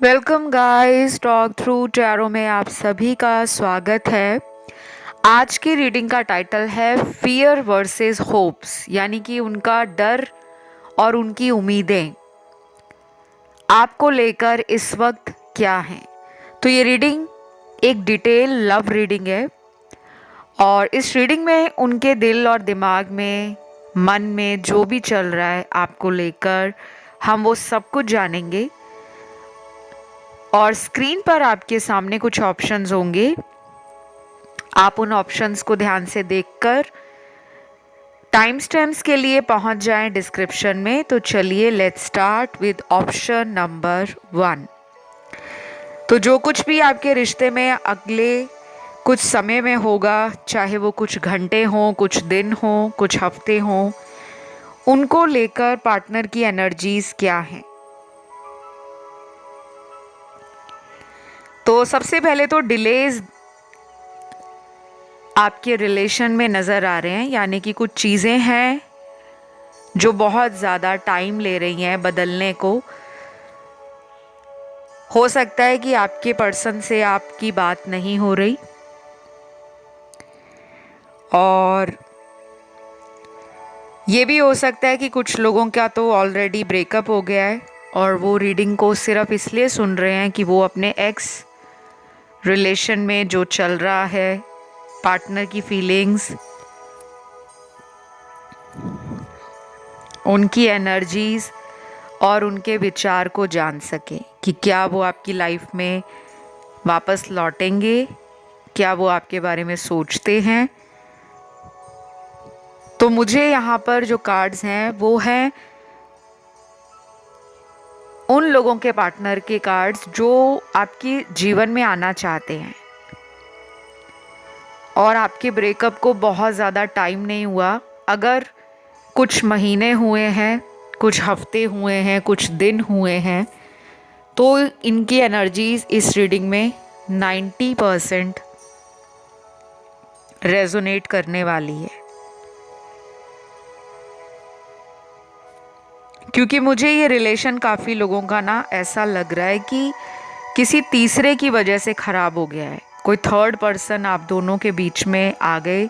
Welcome guys, talk through tarot में आप सभी का स्वागत है। आज की रीडिंग का टाइटल है फियर वर्सेस होप्स, यानी कि उनका डर और उनकी उम्मीदें आपको लेकर इस वक्त क्या हैं। तो ये रीडिंग एक डिटेल लव रीडिंग है और इस रीडिंग में उनके दिल और दिमाग में, मन में जो भी चल रहा है आपको लेकर, हम वो सब कुछ जानेंगे। और स्क्रीन पर आपके सामने कुछ ऑप्शंस होंगे, आप उन ऑप्शंस को ध्यान से देखकर टाइम स्टैम्प्स के लिए पहुंच जाएं डिस्क्रिप्शन में। तो चलिए let's start with option number 1। तो जो कुछ भी आपके रिश्ते में अगले कुछ समय में होगा, चाहे वो कुछ घंटे हों, कुछ दिन हों, कुछ हफ्ते हों, उनको लेकर पार्टनर की एनर्जीज क्या हैं। तो सबसे पहले तो डिलेज आपके रिलेशन में नज़र आ रहे हैं, यानी कि कुछ चीज़ें हैं जो बहुत ज़्यादा टाइम ले रही हैं बदलने को। हो सकता है कि आपके पर्सन से आपकी बात नहीं हो रही, और ये भी हो सकता है कि कुछ लोगों का तो ऑलरेडी ब्रेकअप हो गया है और वो रीडिंग को सिर्फ इसलिए सुन रहे हैं कि वो अपने एक्स रिलेशन में जो चल रहा है, पार्टनर की फीलिंग्स, उनकी एनर्जीज और उनके विचार को जान सके कि क्या वो आपकी लाइफ में वापस लौटेंगे, क्या वो आपके बारे में सोचते हैं। तो मुझे यहाँ पर जो कार्ड्स हैं वो हैं उन लोगों के पार्टनर के कार्ड्स जो आपके जीवन में आना चाहते हैं और आपके ब्रेकअप को बहुत ज़्यादा टाइम नहीं हुआ। अगर कुछ महीने हुए हैं, कुछ हफ्ते हुए हैं, कुछ दिन हुए हैं, तो इनकी एनर्जीज इस रीडिंग में 90% रेजोनेट करने वाली है। क्योंकि मुझे ये रिलेशन काफ़ी लोगों का ना ऐसा लग रहा है कि किसी तीसरे की वजह से ख़राब हो गया है। कोई थर्ड पर्सन आप दोनों के बीच में आ गए,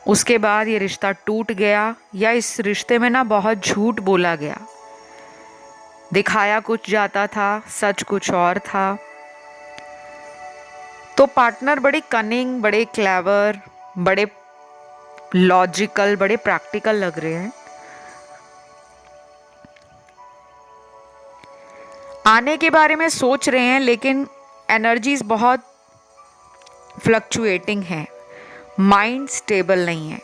उसके बाद ये रिश्ता टूट गया, या इस रिश्ते में ना बहुत झूठ बोला गया, दिखाया कुछ जाता था, सच कुछ और था। तो पार्टनर बड़े कनिंग, बड़े क्लेवर, बड़े लॉजिकल, बड़े प्रैक्टिकल लग रहे हैं। आने के बारे में सोच रहे हैं, लेकिन एनर्जीज बहुत फ्लक्चुएटिंग है, माइंड स्टेबल नहीं है।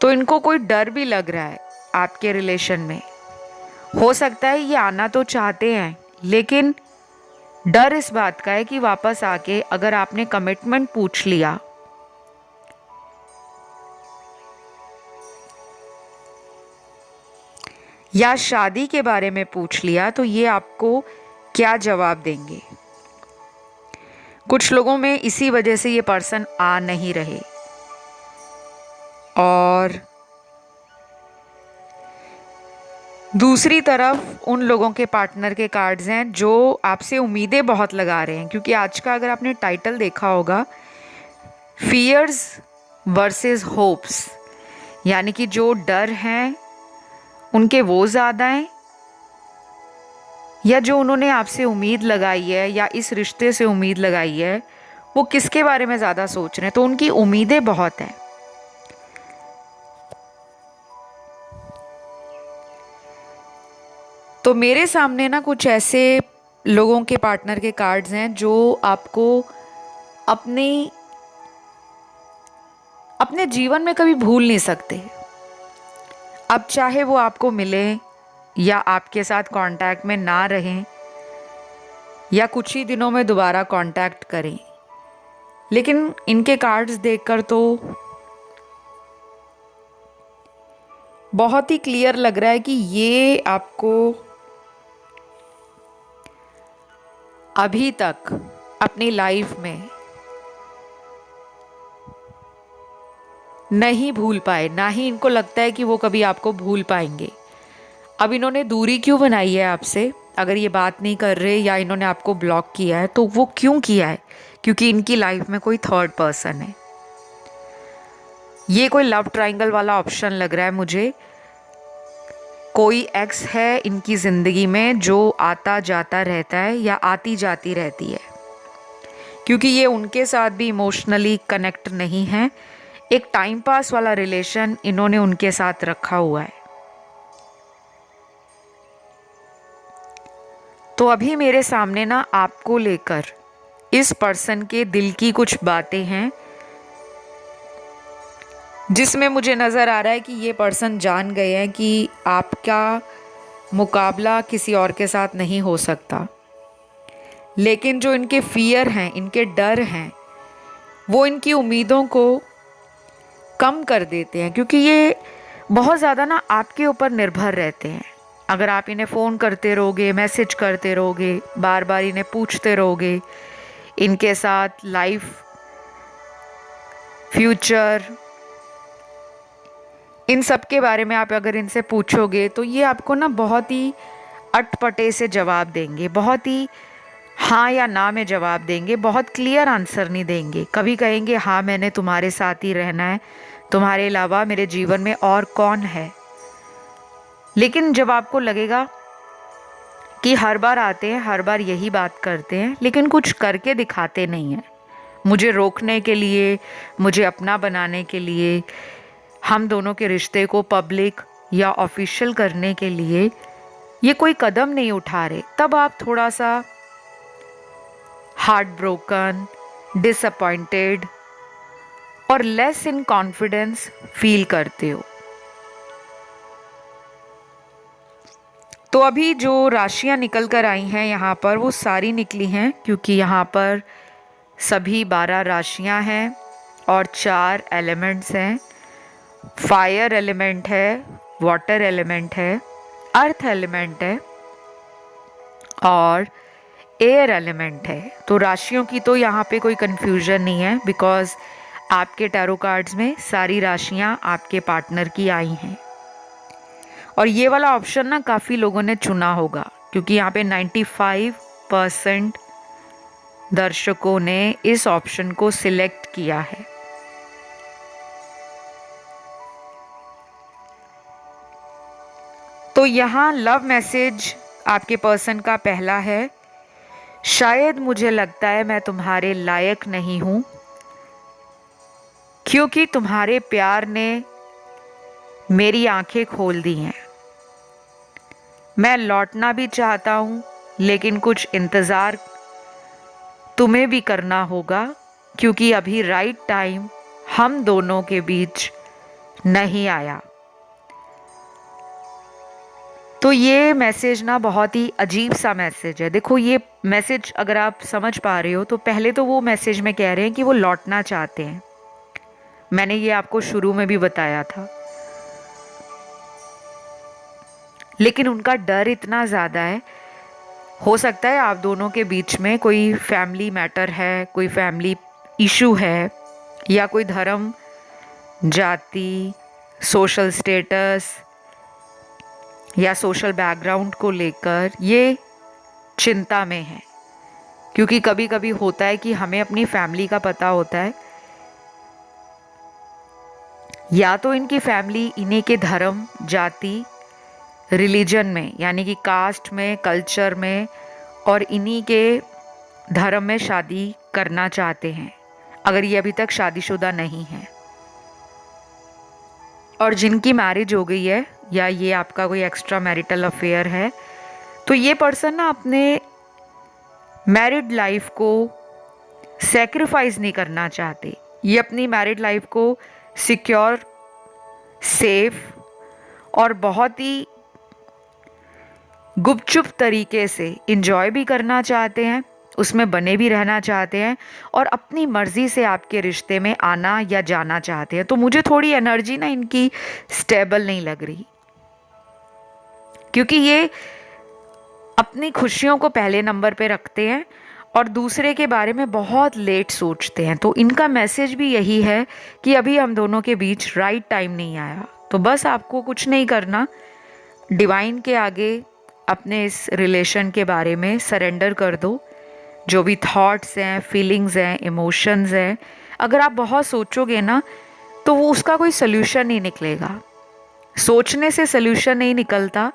तो इनको कोई डर भी लग रहा है आपके रिलेशन में। हो सकता है ये आना तो चाहते हैं, लेकिन डर इस बात का है कि वापस आके अगर आपने कमिटमेंट पूछ लिया या शादी के बारे में पूछ लिया, तो ये आपको क्या जवाब देंगे। कुछ लोगों में इसी वजह से ये पर्सन आ नहीं रहे। और दूसरी तरफ उन लोगों के पार्टनर के कार्ड्स हैं जो आपसे उम्मीदें बहुत लगा रहे हैं। क्योंकि आज का अगर आपने टाइटल देखा होगा, फियर्स वर्सेस होप्स, यानी कि जो डर हैं उनके वो ज़्यादा हैं, या जो उन्होंने आपसे उम्मीद लगाई है या इस रिश्ते से उम्मीद लगाई है, वो किसके बारे में ज़्यादा सोच रहे हैं। तो उनकी उम्मीदें बहुत हैं। तो मेरे सामने ना कुछ ऐसे लोगों के पार्टनर के कार्ड्स हैं जो आपको अपने अपने जीवन में कभी भूल नहीं सकते। अब चाहे वो आपको मिले या आपके साथ कांटेक्ट में ना रहें या कुछ ही दिनों में दोबारा कांटेक्ट करें, लेकिन इनके कार्ड्स देखकर तो बहुत ही क्लियर लग रहा है कि ये आपको अभी तक अपनी लाइफ में नहीं भूल पाए, ना ही इनको लगता है कि वो कभी आपको भूल पाएंगे। अब इन्होंने दूरी क्यों बनाई है आपसे? अगर ये बात नहीं कर रहे या इन्होंने आपको ब्लॉक किया है तो वो क्यों किया है? क्योंकि इनकी लाइफ में कोई थर्ड पर्सन है। ये कोई लव ट्रायंगल वाला ऑप्शन लग रहा है मुझे। कोई एक्स है इनकी ज़िंदगी में जो आता जाता रहता है या आती जाती रहती है, क्योंकि ये उनके साथ भी इमोशनली कनेक्ट नहीं है। एक टाइम पास वाला रिलेशन इन्होंने उनके साथ रखा हुआ है। तो अभी मेरे सामने ना आपको लेकर इस पर्सन के दिल की कुछ बातें हैं, जिसमें मुझे नज़र आ रहा है कि ये पर्सन जान गए हैं कि आपका मुकाबला किसी और के साथ नहीं हो सकता। लेकिन जो इनके फियर हैं, इनके डर हैं, वो इनकी उम्मीदों को कम कर देते हैं, क्योंकि ये बहुत ज़्यादा ना आपके ऊपर निर्भर रहते हैं। अगर आप इन्हें फ़ोन करते रहोगे, मैसेज करते रहोगे, बार बार इन्हें पूछते रहोगे, इनके साथ लाइफ, फ्यूचर, इन सब के बारे में आप अगर इनसे पूछोगे तो ये आपको ना बहुत ही अटपटे से जवाब देंगे, बहुत ही हाँ या ना में जवाब देंगे, बहुत क्लियर आंसर नहीं देंगे। कभी कहेंगे हाँ मैंने तुम्हारे साथ ही रहना है, तुम्हारे अलावा मेरे जीवन में और कौन है। लेकिन जब आपको लगेगा कि हर बार आते हैं, हर बार यही बात करते हैं, लेकिन कुछ करके दिखाते नहीं हैं, मुझे रोकने के लिए, मुझे अपना बनाने के लिए, हम दोनों के रिश्ते को पब्लिक या ऑफिशियल करने के लिए ये कोई कदम नहीं उठा रहे, तब आप थोड़ा सा हार्ट ब्रोकन, डिसअपॉइंटेड और लेस इन कॉन्फिडेंस फील करते हो। तो अभी जो राशियां निकल कर आई हैं यहाँ पर, वो सारी निकली हैं क्योंकि यहाँ पर सभी 12 राशियां हैं और 4 एलिमेंट्स हैं। फायर एलिमेंट है, वाटर एलिमेंट है, अर्थ एलिमेंट है और एयर एलिमेंट है। तो राशियों की तो यहाँ पे कोई कन्फ्यूजन नहीं है, बिकॉज आपके टैरो कार्ड्स में सारी राशियाँ आपके पार्टनर की आई हैं। और ये वाला ऑप्शन ना काफ़ी लोगों ने चुना होगा, क्योंकि यहाँ पे 95% दर्शकों ने इस ऑप्शन को सिलेक्ट किया है। तो यहाँ लव मैसेज आपके पर्सन का पहला है, शायद मुझे लगता है मैं तुम्हारे लायक नहीं हूँ, क्योंकि तुम्हारे प्यार ने मेरी आंखें खोल दी हैं। मैं लौटना भी चाहता हूँ, लेकिन कुछ इंतज़ार तुम्हें भी करना होगा, क्योंकि अभी राइट टाइम हम दोनों के बीच नहीं आया। तो ये मैसेज ना बहुत ही अजीब सा मैसेज है। देखो, ये मैसेज अगर आप समझ पा रहे हो तो पहले तो वो मैसेज में कह रहे हैं कि वो लौटना चाहते हैं। मैंने ये आपको शुरू में भी बताया था, लेकिन उनका डर इतना ज़्यादा है। हो सकता है आप दोनों के बीच में कोई फैमिली मैटर है, कोई फैमिली इशू है, या कोई धर्म, जाति, सोशल स्टेटस या सोशल बैकग्राउंड को लेकर ये चिंता में है। क्योंकि कभी कभी होता है कि हमें अपनी फैमिली का पता होता है, या तो इनकी फैमिली इन्हीं के धर्म, जाति, रिलीजन में, यानी कि कास्ट में, कल्चर में और इन्हीं के धर्म में शादी करना चाहते हैं, अगर ये अभी तक शादीशुदा नहीं है। और जिनकी मैरिज हो गई है या ये आपका कोई एक्स्ट्रा मैरिटल अफेयर है, तो ये पर्सन ना अपने मैरिड लाइफ को सैक्रिफाइस नहीं करना चाहते। ये अपनी मैरिड लाइफ को सिक्योर, सेफ और बहुत ही गुपचुप तरीके से इंजॉय भी करना चाहते हैं, उसमें बने भी रहना चाहते हैं और अपनी मर्जी से आपके रिश्ते में आना या जाना चाहते हैं। तो मुझे थोड़ी एनर्जी ना इनकी स्टेबल नहीं लग रही, क्योंकि ये अपनी खुशियों को पहले नंबर पे रखते हैं और दूसरे के बारे में बहुत लेट सोचते हैं। तो इनका मैसेज भी यही है कि अभी हम दोनों के बीच राइट टाइम नहीं आया। तो बस आपको कुछ नहीं करना, डिवाइन के आगे अपने इस रिलेशन के बारे में सरेंडर कर दो। जो भी थॉट्स हैं, फीलिंग्स हैं, इमोशंस हैं, अगर आप बहुत सोचोगे ना तो वो उसका कोई सल्यूशन नहीं निकलेगा। सोचने से सल्यूशन नहीं निकलता,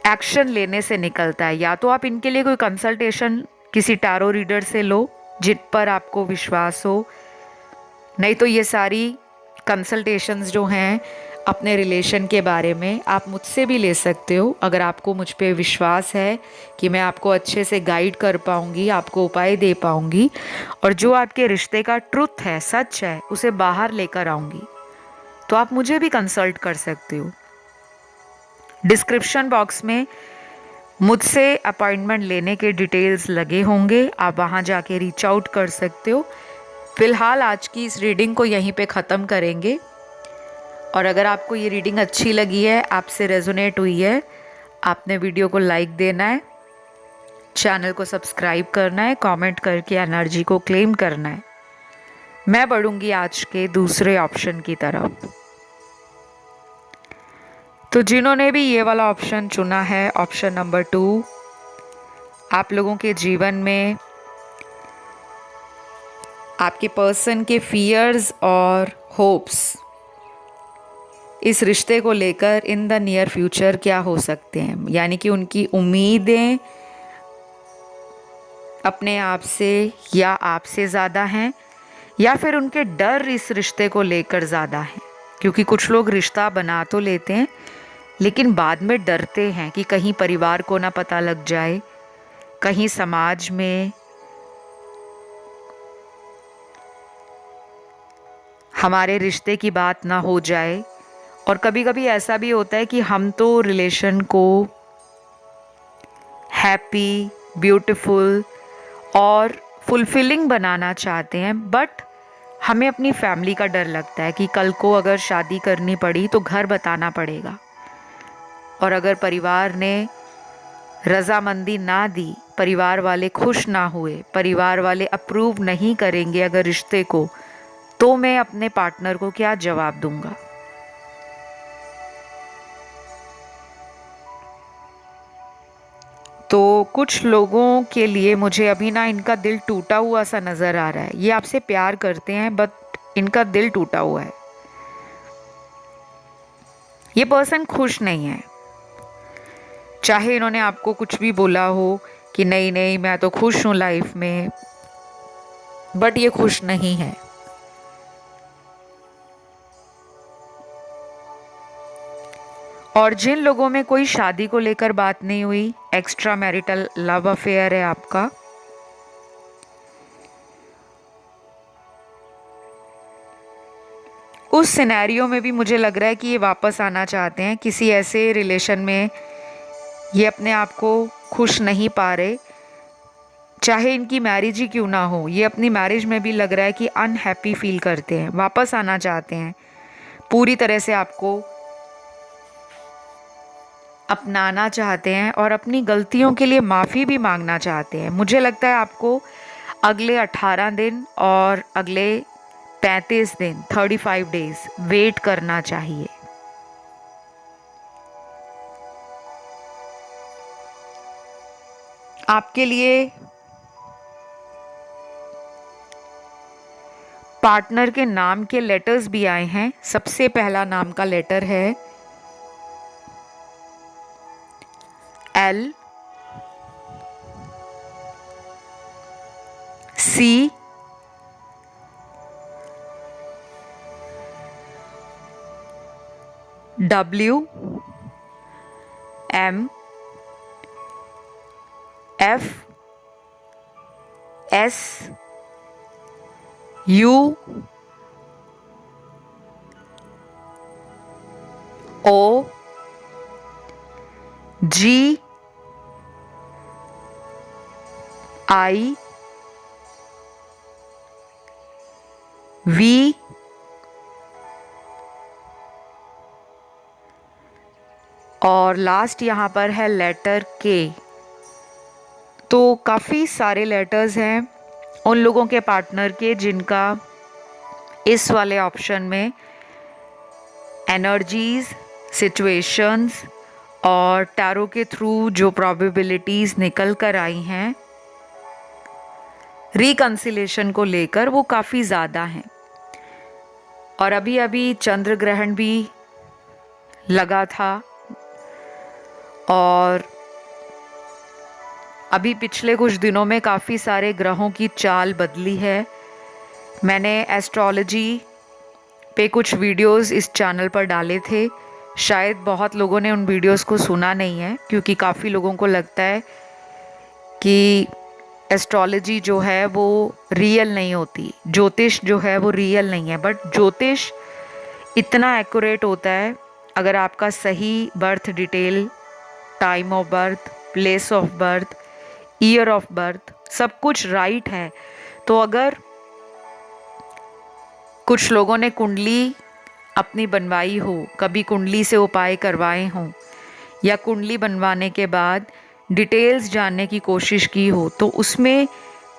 एक्शन लेने से निकलता है। या तो आप इनके लिए कोई कंसल्टेशन किसी टैरो रीडर से लो जिन पर आपको विश्वास हो, नहीं तो ये सारी कंसल्टेशंस जो हैं अपने रिलेशन के बारे में आप मुझसे भी ले सकते हो। अगर आपको मुझ पे विश्वास है कि मैं आपको अच्छे से गाइड कर पाऊँगी, आपको उपाय दे पाऊँगी और जो आपके रिश्ते का ट्रुथ है, सच है, उसे बाहर लेकर आऊँगी, तो आप मुझे भी कंसल्ट कर सकते हो। डिस्क्रिप्शन बॉक्स में मुझसे अपॉइंटमेंट लेने के डिटेल्स लगे होंगे, आप वहाँ जाके रीच आउट कर सकते हो। फ़िलहाल आज की इस रीडिंग को यहीं पे ख़त्म करेंगे और अगर आपको ये रीडिंग अच्छी लगी है, आपसे रेजोनेट हुई है, आपने वीडियो को लाइक देना है, चैनल को सब्सक्राइब करना है, कमेंट करके एनर्जी को क्लेम करना है। मैं बढ़ूँगी आज के दूसरे ऑप्शन की तरफ। तो जिन्होंने भी ये वाला ऑप्शन चुना है, ऑप्शन नंबर 2, आप लोगों के जीवन में आपके पर्सन के फियर्स और होप्स इस रिश्ते को लेकर इन द नियर फ्यूचर क्या हो सकते हैं, यानी कि उनकी उम्मीदें अपने आप से या आपसे ज़्यादा हैं या फिर उनके डर इस रिश्ते को लेकर ज़्यादा हैं। क्योंकि कुछ लोग रिश्ता बना तो लेते हैं लेकिन बाद में डरते हैं कि कहीं परिवार को ना पता लग जाए, कहीं समाज में हमारे रिश्ते की बात ना हो जाए। और कभी कभी ऐसा भी होता है कि हम तो रिलेशन को हैप्पी, ब्यूटीफुल और फुलफिलिंग बनाना चाहते हैं, बट हमें अपनी फैमिली का डर लगता है कि कल को अगर शादी करनी पड़ी तो घर बताना पड़ेगा, और अगर परिवार ने रजामंदी ना दी, परिवार वाले खुश ना हुए, परिवार वाले अप्रूव नहीं करेंगे अगर रिश्ते को, तो मैं अपने पार्टनर को क्या जवाब दूंगा। तो कुछ लोगों के लिए मुझे अभी ना इनका दिल टूटा हुआ सा नज़र आ रहा है। ये आपसे प्यार करते हैं बट इनका दिल टूटा हुआ है। ये पर्सन खुश नहीं है, चाहे इन्होंने आपको कुछ भी बोला हो कि नहीं नहीं मैं तो खुश हूँ लाइफ में, बट ये खुश नहीं है। और जिन लोगों में कोई शादी को लेकर बात नहीं हुई, एक्स्ट्रा मैरिटल लव अफेयर है आपका, उस सिनेरियो में भी मुझे लग रहा है कि ये वापस आना चाहते हैं किसी ऐसे रिलेशन में। ये अपने आप को खुश नहीं पा रहे, चाहे इनकी मैरिज ही क्यों ना हो, ये अपनी मैरिज में भी लग रहा है कि अनहैप्पी फील करते हैं, वापस आना चाहते हैं, पूरी तरह से आपको अपनाना चाहते हैं और अपनी गलतियों के लिए माफ़ी भी मांगना चाहते हैं। मुझे लगता है आपको अगले 18 दिन और अगले 35 दिन 35 डेज वेट करना चाहिए। आपके लिए पार्टनर के नाम के लेटर्स भी आए हैं। सबसे पहला नाम का लेटर है L, C, W, M, F, S, U, O, G, I, V, और लास्ट यहाँ पर है लेटर के। तो काफ़ी सारे लेटर्स हैं उन लोगों के पार्टनर के जिनका इस वाले ऑप्शन में एनर्जीज, सिचुएशंस और टैरो के थ्रू जो प्रोबेबिलिटीज़ निकल कर आई हैं रिकंसिलेशन को लेकर, वो काफ़ी ज़्यादा हैं। और अभी अभी चंद्र ग्रहण भी लगा था और अभी पिछले कुछ दिनों में काफ़ी सारे ग्रहों की चाल बदली है। मैंने एस्ट्रोलॉजी पे कुछ वीडियोस इस चैनल पर डाले थे, शायद बहुत लोगों ने उन वीडियोस को सुना नहीं है, क्योंकि काफ़ी लोगों को लगता है कि एस्ट्रोलॉजी जो है वो रियल नहीं होती, ज्योतिष जो है वो रियल नहीं है। बट ज्योतिष इतना एक्यूरेट होता है अगर आपका सही birth detail, time of birth, place of birth, year of birth सब कुछ राइट है। तो अगर कुछ लोगों ने कुंडली अपनी बनवाई हो, कभी कुंडली से उपाय करवाए हों, या कुंडली बनवाने के बाद डिटेल्स जानने की कोशिश की हो, तो उसमें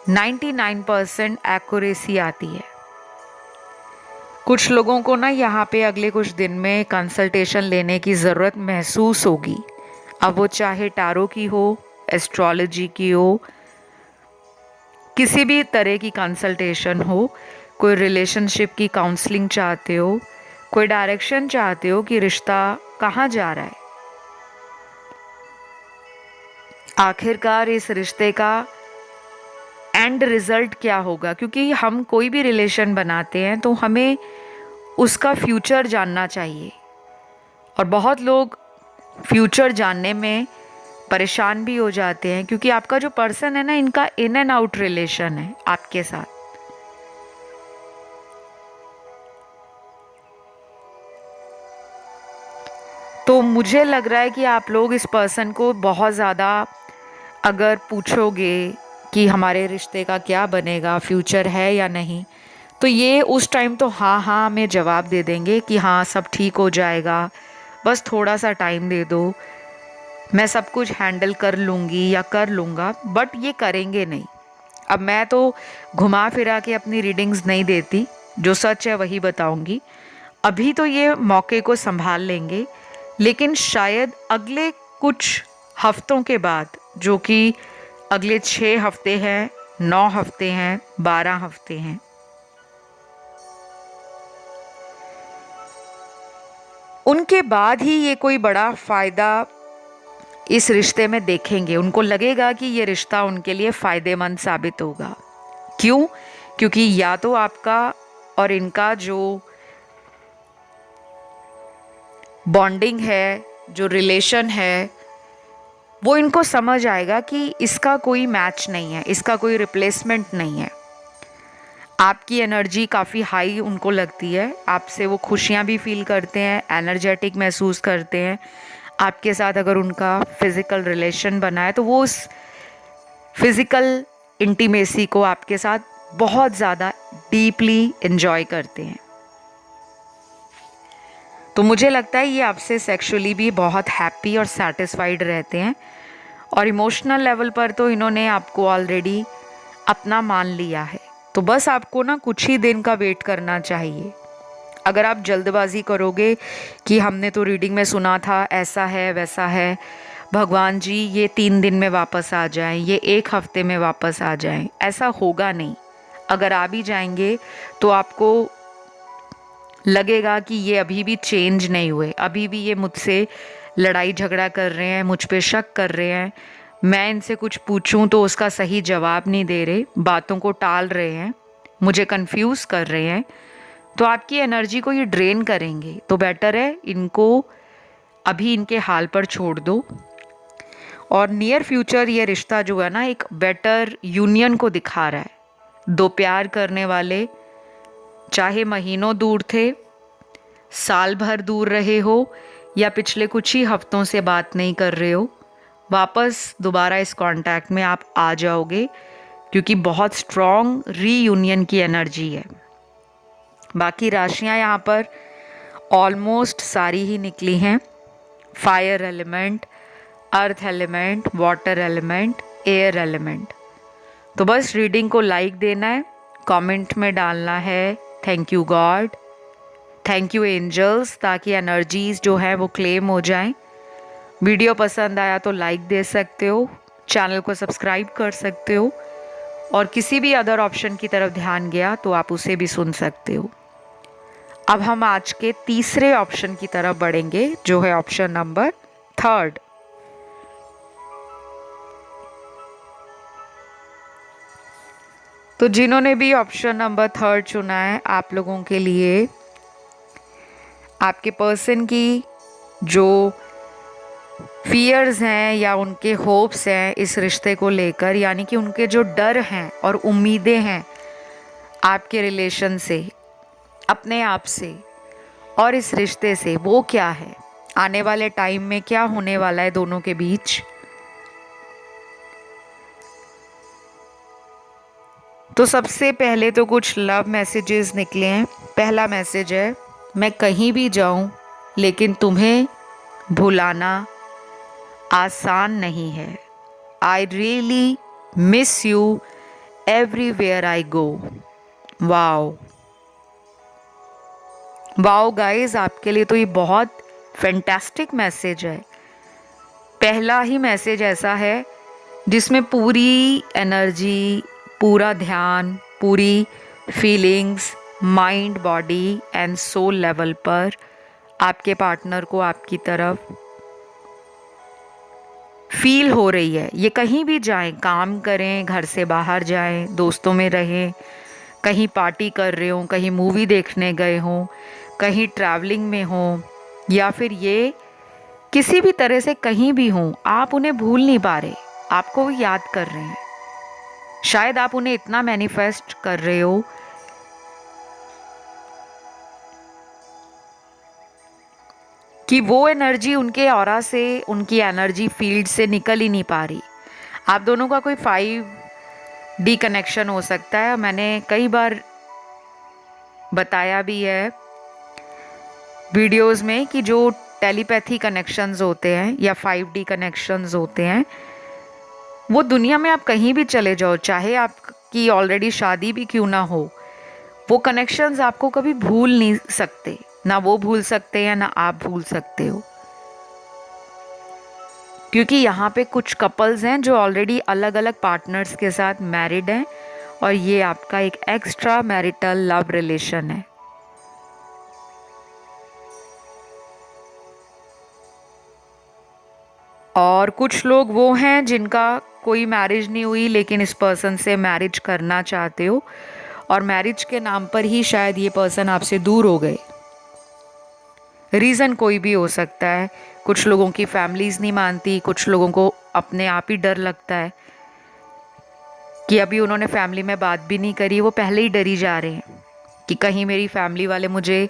99% एक्यूरेसी आती है। कुछ लोगों को ना यहाँ पे अगले कुछ दिन में कंसल्टेशन लेने की ज़रूरत महसूस होगी, अब वो चाहे टैरो की हो, एस्ट्रोलॉजी की हो, किसी भी तरह की कंसल्टेशन हो, कोई रिलेशनशिप की काउंसलिंग चाहते हो, कोई डायरेक्शन चाहते हो कि रिश्ता कहाँ जा रहा है, आखिरकार इस रिश्ते का एंड रिजल्ट क्या होगा। क्योंकि हम कोई भी रिलेशन बनाते हैं तो हमें उसका फ्यूचर जानना चाहिए, और बहुत लोग फ्यूचर जानने में परेशान भी हो जाते हैं, क्योंकि आपका जो पर्सन है ना, इनका इन एंड आउट रिलेशन है आपके साथ। तो मुझे लग रहा है कि आप लोग इस पर्सन को बहुत ज़्यादा अगर पूछोगे कि हमारे रिश्ते का क्या बनेगा, फ्यूचर है या नहीं, तो ये उस टाइम तो हाँ हाँ में जवाब दे देंगे कि हाँ सब ठीक हो जाएगा, बस थोड़ा सा टाइम दे दो, मैं सब कुछ हैंडल कर लूँगी या कर लूँगा, बट ये करेंगे नहीं। अब मैं तो घुमा फिरा के अपनी रीडिंग्स नहीं देती, जो सच है वही बताऊँगी। अभी तो ये मौके को संभाल लेंगे, लेकिन शायद अगले कुछ हफ्तों के बाद, जो कि अगले 6 हफ्ते हैं, 9 हफ्ते हैं, 12 हफ्ते हैं, उनके बाद ही ये कोई बड़ा फ़ायदा इस रिश्ते में देखेंगे। उनको लगेगा कि ये रिश्ता उनके लिए फ़ायदेमंद साबित होगा। क्यों? क्योंकि या तो आपका और इनका जो बॉन्डिंग है, जो रिलेशन है, वो इनको समझ आएगा कि इसका कोई मैच नहीं है, इसका कोई रिप्लेसमेंट नहीं है। आपकी एनर्जी काफ़ी हाई उनको लगती है, आपसे वो खुशियाँ भी फील करते हैं, एनर्जेटिक महसूस करते हैं। आपके साथ अगर उनका फिज़िकल रिलेशन बना है तो वो उस फिज़िकल इंटीमेसी को आपके साथ बहुत ज़्यादा डीपली एंजॉय करते हैं। तो मुझे लगता है ये आपसे सेक्सुअली भी बहुत हैप्पी और सेटिस्फाइड रहते हैं, और इमोशनल लेवल पर तो इन्होंने आपको ऑलरेडी अपना मान लिया है। तो बस आपको ना कुछ ही दिन का वेट करना चाहिए। अगर आप जल्दबाजी करोगे कि हमने तो रीडिंग में सुना था ऐसा है वैसा है, भगवान जी ये 3 दिन में वापस आ जाएं, ये 1 हफ्ते में वापस आ जाएं, ऐसा होगा नहीं। अगर आ भी जाएंगे तो आपको लगेगा कि ये अभी भी चेंज नहीं हुए, अभी भी ये मुझसे लड़ाई झगड़ा कर रहे हैं, मुझ पे शक कर रहे हैं, मैं इनसे कुछ पूछूं तो उसका सही जवाब नहीं दे रहे, बातों को टाल रहे हैं, मुझे कंफ्यूज कर रहे हैं। तो आपकी एनर्जी को ये ड्रेन करेंगे। तो बेटर है इनको अभी इनके हाल पर छोड़ दो, और नियर फ्यूचर ये रिश्ता जो है ना एक बेटर यूनियन को दिखा रहा है। दो प्यार करने वाले, चाहे महीनों दूर थे, साल भर दूर रहे हो, या पिछले कुछ ही हफ्तों से बात नहीं कर रहे हो, वापस दोबारा इस कांटेक्ट में आप आ जाओगे, क्योंकि बहुत स्ट्रॉन्ग रीयूनियन की एनर्जी है। बाकी राशियां यहाँ पर ऑलमोस्ट सारी ही निकली हैं। Fire element, earth element, water element, air element. तो बस रीडिंग को लाइक देना है, कमेंट में डालना है thank you God, thank you angels, ताकि एनर्जीज जो है वो क्लेम हो जाएं। वीडियो पसंद आया तो लाइक दे सकते हो, चैनल को सब्सक्राइब कर सकते हो, और किसी भी अदर ऑप्शन की तरफ ध्यान गया तो आप उसे भी सुन सकते हो। अब हम आज के तीसरे ऑप्शन की तरफ बढ़ेंगे, जो है ऑप्शन नंबर 3। तो जिन्होंने भी ऑप्शन नंबर 3 चुना है, आप लोगों के लिए आपके पर्सन की जो फियर्स हैं या उनके होप्स हैं इस रिश्ते को लेकर, यानी कि उनके जो डर हैं और उम्मीदें हैं आपके रिलेशन से, अपने आप से और इस रिश्ते से, वो क्या है, आने वाले टाइम में क्या होने वाला है दोनों के बीच। तो सबसे पहले तो कुछ लव मैसेजेस निकले हैं। पहला मैसेज है, मैं कहीं भी जाऊं लेकिन तुम्हें भुलाना आसान नहीं है। I really miss you everywhere I go. Wow wow guys, आपके लिए तो ये बहुत फैंटास्टिक मैसेज है। पहला ही मैसेज ऐसा है जिसमें पूरी एनर्जी, पूरा ध्यान, पूरी feelings mind, body and soul level पर आपके पार्टनर को आपकी तरफ फील हो रही है। ये कहीं भी जाएं, काम करें, घर से बाहर जाएं, दोस्तों में रहें, कहीं पार्टी कर रहे हों, कहीं मूवी देखने गए हों, कहीं ट्रैवलिंग में हों, या फिर ये किसी भी तरह से कहीं भी हों, आप उन्हें भूल नहीं पा रहे, आपको वो याद कर रहे हैं। शायद आप उन्हें इतना मैनिफेस्ट कर रहे हो कि वो एनर्जी उनके ऑरा से, उनकी एनर्जी फील्ड से निकल ही नहीं पा रही। आप दोनों का कोई 5D कनेक्शन हो सकता है। मैंने कई बार बताया भी है वीडियोस में कि जो टेलीपैथी कनेक्शंस होते हैं या 5D कनेक्शंस होते हैं, वो दुनिया में आप कहीं भी चले जाओ, चाहे आपकी ऑलरेडी शादी भी क्यों ना हो, वो कनेक्शंस आपको कभी भूल नहीं सकते। ना वो भूल सकते हैं, ना आप भूल सकते हो। क्योंकि यहाँ पे कुछ कपल्स हैं जो ऑलरेडी अलग अलग पार्टनर्स के साथ मैरिड हैं, और ये आपका एक एक्स्ट्रा मैरिटल लव रिलेशन है। और कुछ लोग वो हैं जिनका कोई मैरिज नहीं हुई लेकिन इस पर्सन से मैरिज करना चाहते हो, और मैरिज के नाम पर ही शायद ये पर्सन आपसे दूर हो गए। रीज़न कोई भी हो सकता है। कुछ लोगों की फैमिलीज़ नहीं मानती, कुछ लोगों को अपने आप ही डर लगता है कि अभी उन्होंने फैमिली में बात भी नहीं करी, वो पहले ही डरी जा रहे हैं कि कहीं मेरी फैमिली वाले मुझे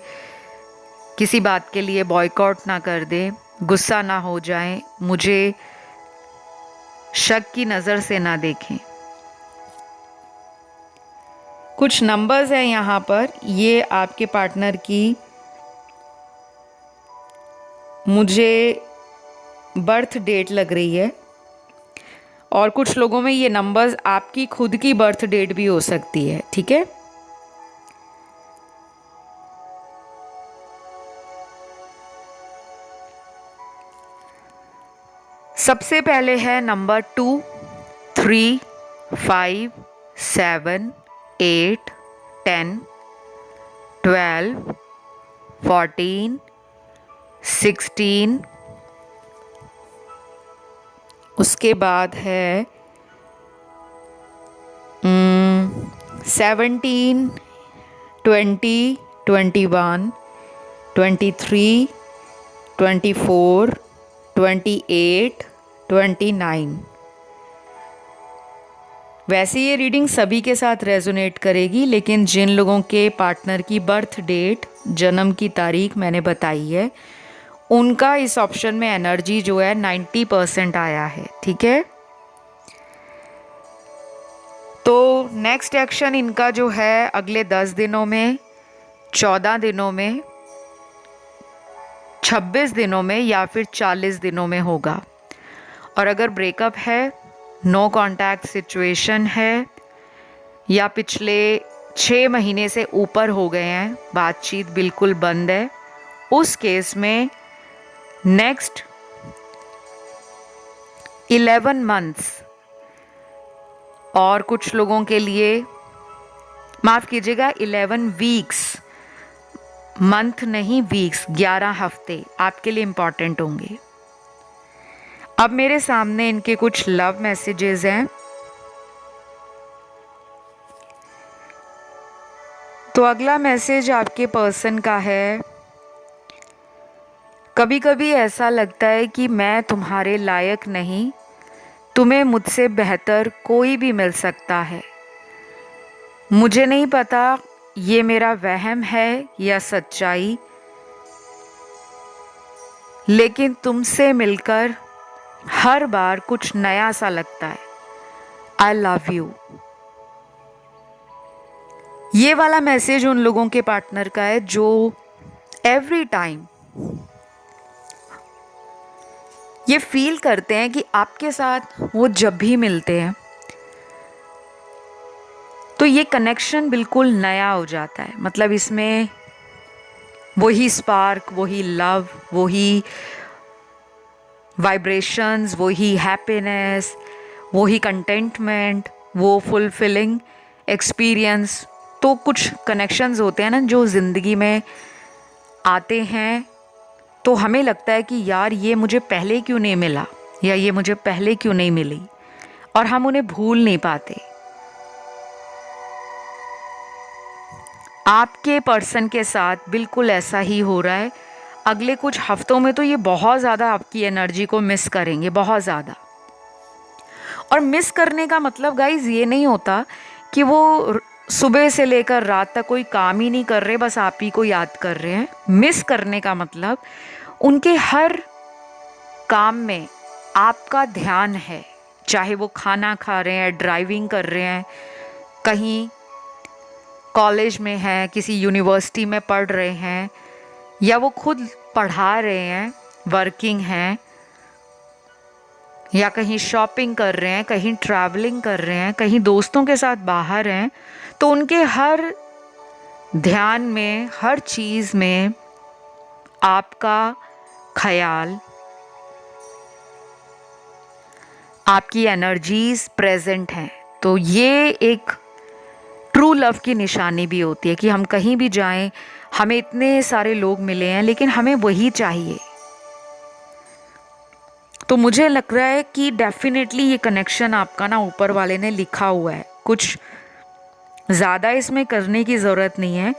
किसी बात के लिए बॉयकॉट ना कर दें, गुस्सा ना हो जाएं, मुझे शक की नज़र से ना देखें। कुछ नंबर्स हैं यहाँ पर, ये आपके पार्टनर की मुझे बर्थ डेट लग रही है, और कुछ लोगों में ये नंबर्स आपकी खुद की बर्थ डेट भी हो सकती है। ठीक है, सबसे पहले है नंबर 2, 3, 5, 7, 8, 10, 12, 14, 16, उसके बाद है 17, 20, 21, 23, 24, 28, 29। वैसे ये रीडिंग सभी के साथ रेजोनेट करेगी, लेकिन जिन लोगों के पार्टनर की बर्थ डेट, जन्म की तारीख मैंने बताई है, उनका इस ऑप्शन में एनर्जी जो है 90% आया है। ठीक है, तो नेक्स्ट एक्शन इनका जो है अगले 10 दिनों में, 14 दिनों में, 26 दिनों में या फिर 40 दिनों में होगा। और अगर ब्रेकअप है, नो कॉन्टैक्ट सिचुएशन है, या पिछले 6 महीने से ऊपर हो गए हैं, बातचीत बिल्कुल बंद है, उस केस में नेक्स्ट 11 मंथ्स, और कुछ लोगों के लिए, माफ़ कीजिएगा, 11 वीक्स, मंथ नहीं वीक्स, 11 हफ्ते आपके लिए इम्पॉर्टेंट होंगे। अब मेरे सामने इनके कुछ लव मैसेजेस हैं। तो अगला मैसेज आपके पर्सन का है, कभी कभी ऐसा लगता है कि मैं तुम्हारे लायक नहीं, तुम्हें मुझसे बेहतर कोई भी मिल सकता है। मुझे नहीं पता ये मेरा वहम है या सच्चाई, लेकिन तुमसे मिलकर हर बार कुछ नया सा लगता है। I love you. ये वाला मैसेज उन लोगों के पार्टनर का है जो एवरी टाइम ये फील करते हैं कि आपके साथ वो जब भी मिलते हैं तो ये कनेक्शन बिल्कुल नया हो जाता है। मतलब इसमें वही स्पार्क, वही लव, वही वाइब्रेशंस, वही हैप्पीनेस, वही कंटेंटमेंट, वो फुलफिलिंग एक्सपीरियंस। तो कुछ कनेक्शंस होते हैं ना जो ज़िंदगी में आते हैं, तो हमें लगता है कि यार ये मुझे पहले क्यों नहीं मिला, या ये मुझे पहले क्यों नहीं मिली, और हम उन्हें भूल नहीं पाते। आपके पर्सन के साथ बिल्कुल ऐसा ही हो रहा है। अगले कुछ हफ्तों में तो ये बहुत ज़्यादा आपकी एनर्जी को मिस करेंगे, बहुत ज़्यादा। और मिस करने का मतलब गाइज ये नहीं होता कि वो सुबह से लेकर रात तक कोई काम ही नहीं कर रहे, बस आप ही को याद कर रहे हैं। मिस करने का मतलब उनके हर काम में आपका ध्यान है, चाहे वो खाना खा रहे हैं, ड्राइविंग कर रहे हैं, कहीं कॉलेज में हैं, किसी यूनिवर्सिटी में पढ़ रहे हैं, या वो खुद पढ़ा रहे हैं, वर्किंग हैं, या कहीं शॉपिंग कर रहे हैं, कहीं ट्रैवलिंग कर रहे हैं, कहीं दोस्तों के साथ बाहर हैं, तो उनके हर ध्यान में, हर चीज़ में आपका ख्याल, आपकी एनर्जीज प्रेजेंट हैं। तो ये एक ट्रू लव की निशानी भी होती है कि हम कहीं भी जाएं, हमें इतने सारे लोग मिले हैं लेकिन हमें वही चाहिए। तो मुझे लग रहा है कि डेफिनेटली ये कनेक्शन आपका ना ऊपर वाले ने लिखा हुआ है। कुछ ज़्यादा इसमें करने की ज़रूरत नहीं है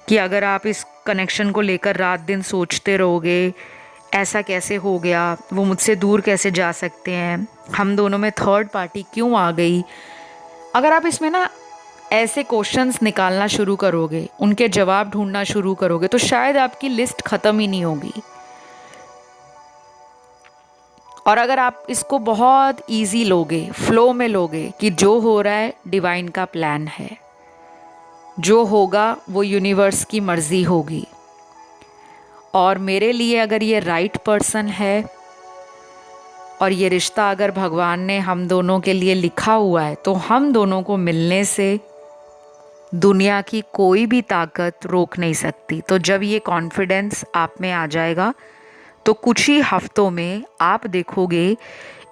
कि अगर आप इस कनेक्शन को लेकर रात दिन सोचते रहोगे, ऐसा कैसे हो गया, वो मुझसे दूर कैसे जा सकते हैं, हम दोनों में थर्ड पार्टी क्यों आ गई। अगर आप इसमें ना ऐसे क्वेश्चंस निकालना शुरू करोगे, उनके जवाब ढूंढना शुरू करोगे, तो शायद आपकी लिस्ट ख़त्म ही नहीं होगी। और अगर आप इसको बहुत इजी लोगे, फ्लो में लोगे कि जो हो रहा है डिवाइन का प्लान है, जो होगा वो यूनिवर्स की मर्जी होगी, और मेरे लिए अगर ये राइट पर्सन है और ये रिश्ता अगर भगवान ने हम दोनों के लिए लिखा हुआ है, तो हम दोनों को मिलने से दुनिया की कोई भी ताकत रोक नहीं सकती। तो जब ये कॉन्फिडेंस आप में आ जाएगा तो कुछ ही हफ्तों में आप देखोगे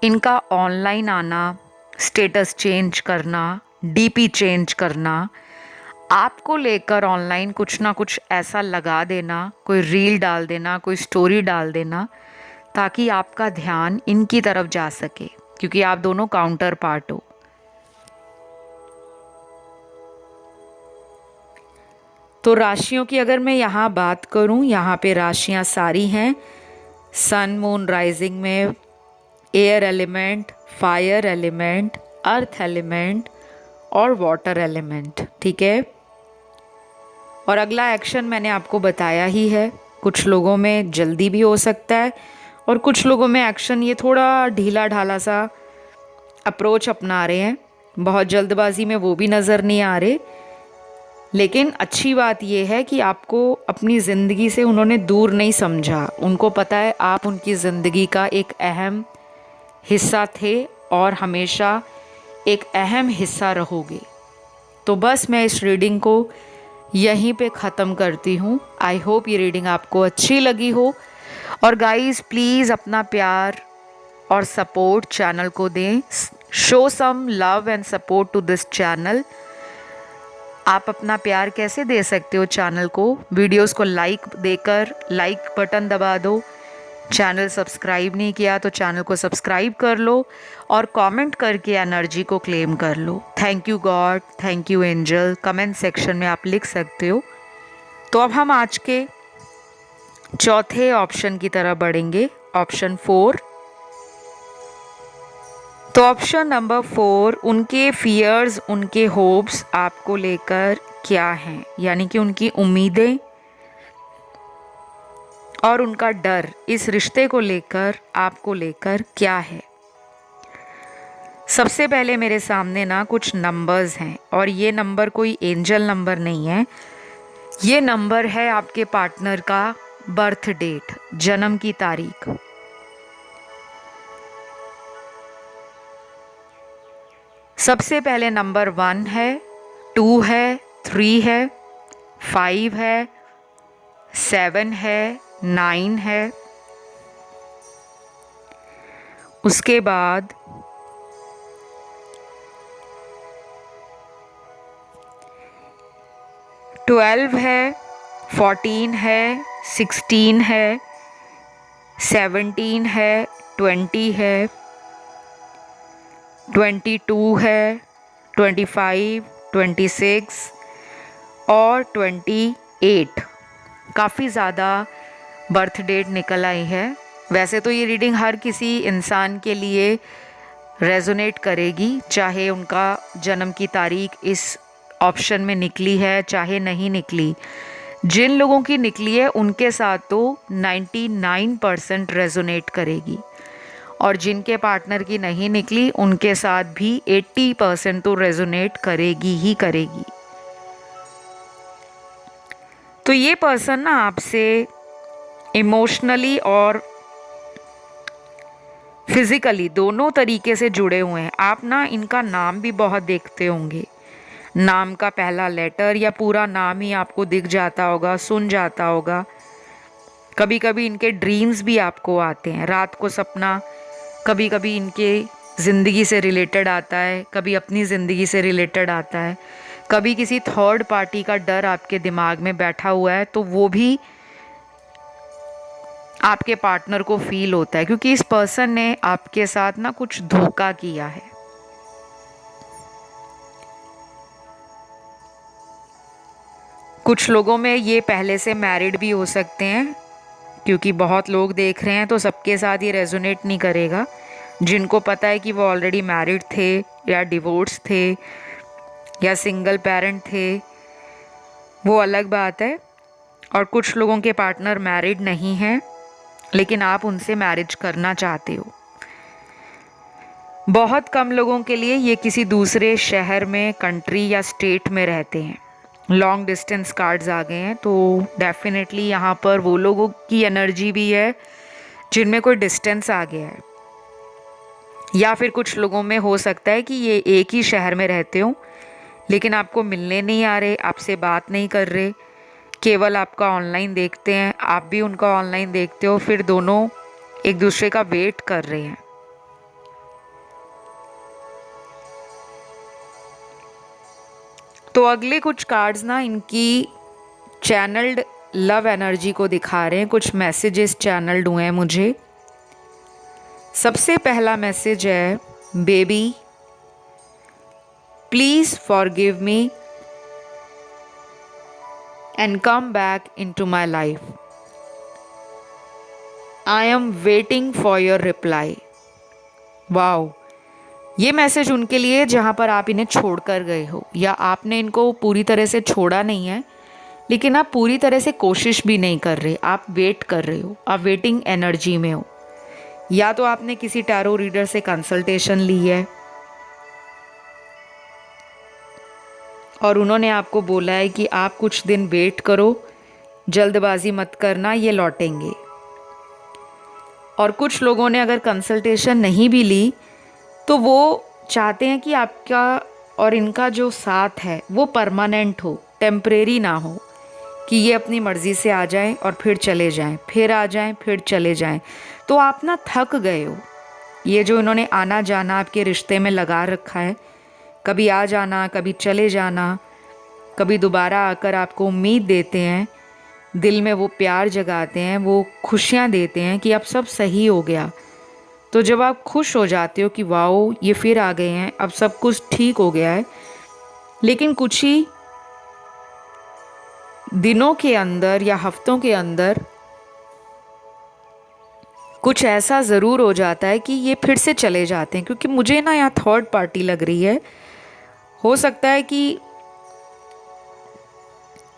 इनका ऑनलाइन आना, स्टेटस चेंज करना, डीपी चेंज करना, आपको लेकर ऑनलाइन कुछ ना कुछ ऐसा लगा देना, कोई रील डाल देना, कोई स्टोरी डाल देना, ताकि आपका ध्यान इनकी तरफ जा सके, क्योंकि आप दोनों काउंटर पार्ट हो। तो राशियों की अगर मैं यहाँ बात करूँ, यहाँ पे राशियाँ सारी हैं सन, मून, राइजिंग में air element, fire element, earth element और वाटर एलिमेंट। ठीक है। और अगला एक्शन मैंने आपको बताया ही है। कुछ लोगों में जल्दी भी हो सकता है और कुछ लोगों में एक्शन ये थोड़ा ढीला ढाला सा अप्रोच अपना रहे हैं, बहुत जल्दबाजी में वो भी नज़र नहीं आ रहे। लेकिन अच्छी बात यह है कि आपको अपनी ज़िंदगी से उन्होंने दूर नहीं समझा। उनको पता है आप उनकी ज़िंदगी का एक अहम हिस्सा थे और हमेशा एक अहम हिस्सा रहोगे। तो बस मैं इस रीडिंग को यहीं पे ख़त्म करती हूँ। आई होप ये रीडिंग आपको अच्छी लगी हो। और गाइज़ प्लीज़ अपना प्यार और सपोर्ट चैनल को दें। Show some love and support to this channel. आप अपना प्यार कैसे दे सकते हो चैनल को? वीडियोस को लाइक देकर, लाइक बटन दबा दो। चैनल सब्सक्राइब नहीं किया तो चैनल को सब्सक्राइब कर लो और कमेंट करके एनर्जी को क्लेम कर लो। Thank you God, thank you angel, comment section में आप लिख सकते हो। तो अब हम आज के चौथे ऑप्शन की तरफ बढ़ेंगे, ऑप्शन 4। तो ऑप्शन नंबर 4, उनके फियर्स, उनके होप्स आपको लेकर क्या हैं, यानी कि उनकी उम्मीदें और उनका डर इस रिश्ते को लेकर, आपको लेकर क्या है। सबसे पहले मेरे सामने ना कुछ नंबर्स हैं और ये नंबर कोई एंजल नंबर नहीं है। ये नंबर है आपके पार्टनर का बर्थ डेट, जन्म की तारीख। सबसे पहले नंबर 1 है, 2 है, 3 है, 5 है, 7 है, 9 है। उसके बाद 12 है, 14 है, 16 है, 17 है, 20 है, 22 है, 25, 26 और 28। काफ़ी ज़्यादा बर्थ डेट निकल आई है। वैसे तो ये रीडिंग हर किसी इंसान के लिए रेजोनेट करेगी, चाहे उनका जन्म की तारीख इस ऑप्शन में निकली है चाहे नहीं निकली। जिन लोगों की निकली है उनके साथ तो 99% रेजोनेट करेगी और जिनके पार्टनर की नहीं निकली उनके साथ भी 80% तो रेजोनेट करेगी ही करेगी। तो ये पर्सन ना आपसे इमोशनली और फिजिकली दोनों तरीके से जुड़े हुए हैं। आप ना इनका नाम भी बहुत देखते होंगे, नाम का पहला लेटर या पूरा नाम ही आपको दिख जाता होगा, सुन जाता होगा। कभी कभी इनके ड्रीम्स भी आपको आते हैं, रात को सपना कभी कभी इनके ज़िंदगी से रिलेटेड आता है, कभी अपनी ज़िंदगी से रिलेटेड आता है, कभी किसी थर्ड पार्टी का डर आपके दिमाग में बैठा हुआ है तो वो भी आपके पार्टनर को फील होता है, क्योंकि इस पर्सन ने आपके साथ ना कुछ धोखा किया है। कुछ लोगों में ये पहले से मैरिड भी हो सकते हैं, क्योंकि बहुत लोग देख रहे हैं तो सबके साथ ये रेजोनेट नहीं करेगा। जिनको पता है कि वो ऑलरेडी मैरिड थे या डिवोर्स थे या सिंगल पेरेंट थे, वो अलग बात है। और कुछ लोगों के पार्टनर मैरिड नहीं हैं लेकिन आप उनसे मैरिज करना चाहते हो। बहुत कम लोगों के लिए ये किसी दूसरे शहर में, कंट्री या स्टेट में रहते हैं। लॉन्ग डिस्टेंस कार्ड्स आ गए हैं, तो डेफिनेटली यहाँ पर वो लोगों की एनर्जी भी है जिनमें कोई डिस्टेंस आ गया है, या फिर कुछ लोगों में हो सकता है कि ये एक ही शहर में रहते हो लेकिन आपको मिलने नहीं आ रहे, आपसे बात नहीं कर रहे, केवल आपका ऑनलाइन देखते हैं, आप भी उनका ऑनलाइन देखते हो, फिर दोनों एक दूसरे का वेट कर रहे हैं। तो अगले कुछ कार्ड्स ना इनकी चैनल्ड लव एनर्जी को दिखा रहे हैं। कुछ मैसेजेस चैनल्ड हुए हैं मुझे। सबसे पहला मैसेज है, baby please forgive me and come back into my life. I am waiting for your reply. Wow, ये मैसेज उनके लिए जहाँ पर आप इन्हें छोड़कर गए हो, या आपने इनको पूरी तरह से छोड़ा नहीं है लेकिन आप पूरी तरह से कोशिश भी नहीं कर रहे, आप वेट कर रहे हो, आप वेटिंग एनर्जी में हो। या तो आपने किसी टैरो रीडर से कंसल्टेशन ली है और उन्होंने आपको बोला है कि आप कुछ दिन वेट करो, जल्दबाजी मत करना, ये लौटेंगे। और कुछ लोगों ने अगर कंसल्टेशन नहीं भी ली तो वो चाहते हैं कि आपका और इनका जो साथ है वो परमानेंट हो, टेम्परेरी ना हो, कि ये अपनी मर्ज़ी से आ जाएं और फिर चले जाएं, फिर आ जाएं, फिर चले जाएं। तो आप ना थक गए हो, ये जो इन्होंने आना जाना आपके रिश्ते में लगा रखा है, कभी आ जाना, कभी चले जाना, कभी दोबारा आकर आपको उम्मीद देते हैं, दिल में वो प्यार जगाते हैं, वो खुशियाँ देते हैं कि अब सब सही हो गया। तो जब आप खुश हो जाते हो कि वाओ ये फिर आ गए हैं, अब सब कुछ ठीक हो गया है, लेकिन कुछ ही दिनों के अंदर या हफ्तों के अंदर कुछ ऐसा ज़रूर हो जाता है कि ये फिर से चले जाते हैं। क्योंकि मुझे ना यहाँ थर्ड पार्टी लग रही है। हो सकता है कि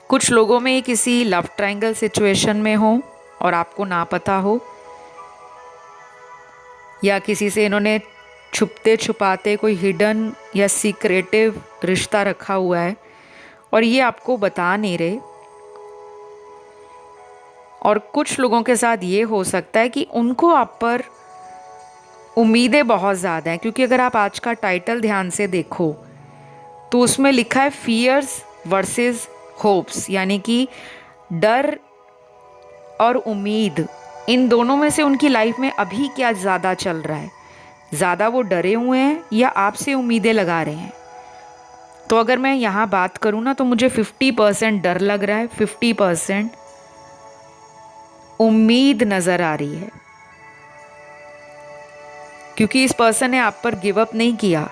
कुछ लोगों में किसी लव ट्रायंगल सिचुएशन में हो और आपको ना पता हो, या किसी से इन्होंने छुपते छुपाते कोई हिडन या सीक्रेटिव रिश्ता रखा हुआ है और ये आपको बता नहीं रहे। और कुछ लोगों के साथ ये हो सकता है कि उनको आप पर उम्मीदें बहुत ज़्यादा हैं। क्योंकि अगर आप आज का टाइटल ध्यान से देखो तो उसमें लिखा है फियर्स वर्सेस होप्स, यानी कि डर और उम्मीद, इन दोनों में से उनकी लाइफ में अभी क्या ज़्यादा चल रहा है? ज़्यादा वो डरे हुए हैं या आपसे उम्मीदें लगा रहे हैं? तो अगर मैं यहाँ बात करूँ ना तो मुझे 50% डर लग रहा है, 50% उम्मीद नज़र आ रही है। क्योंकि इस पर्सन ने आप पर गिव अप नहीं किया।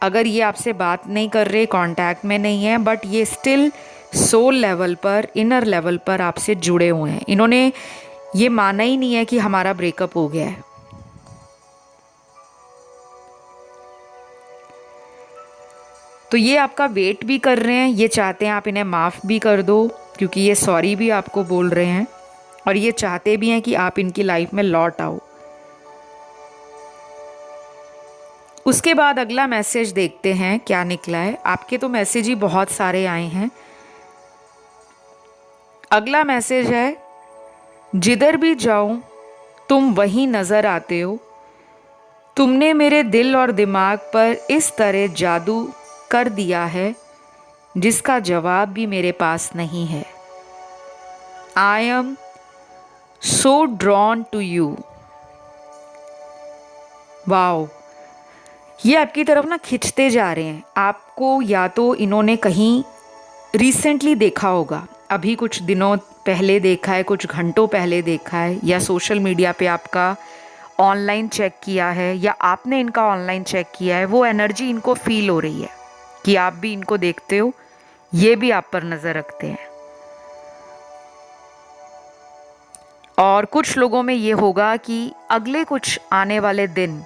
अगर ये आपसे बात नहीं कर रहे, कांटेक्ट में नहीं है, बट ये स्टिल सोल लेवल पर, इनर लेवल पर आपसे जुड़े हुए हैं। इन्होंने ये माना ही नहीं है कि हमारा ब्रेकअप हो गया है। तो ये आपका वेट भी कर रहे हैं, ये चाहते हैं आप इन्हें माफ़ भी कर दो, क्योंकि ये सॉरी भी आपको बोल रहे हैं और ये चाहते भी हैं कि आप इनकी लाइफ में लौट आओ। उसके बाद अगला मैसेज देखते हैं क्या निकला है। आपके तो मैसेज ही बहुत सारे आए हैं। अगला मैसेज है, जिधर भी जाऊं तुम वहीं नज़र आते हो। तुमने मेरे दिल और दिमाग पर इस तरह जादू कर दिया है जिसका जवाब भी मेरे पास नहीं है। I am so drawn to you. Wow, ये आपकी तरफ ना खिंचते जा रहे हैं। आपको या तो इन्होंने कहीं रिसेंटली देखा होगा, अभी कुछ दिनों पहले देखा है, कुछ घंटों पहले देखा है, या सोशल मीडिया पे आपका ऑनलाइन चेक किया है, या आपने इनका ऑनलाइन चेक किया है। वो एनर्जी इनको फील हो रही है कि आप भी इनको देखते हो, ये भी आप पर नज़र रखते हैं। और कुछ लोगों में ये होगा कि अगले कुछ आने वाले दिन,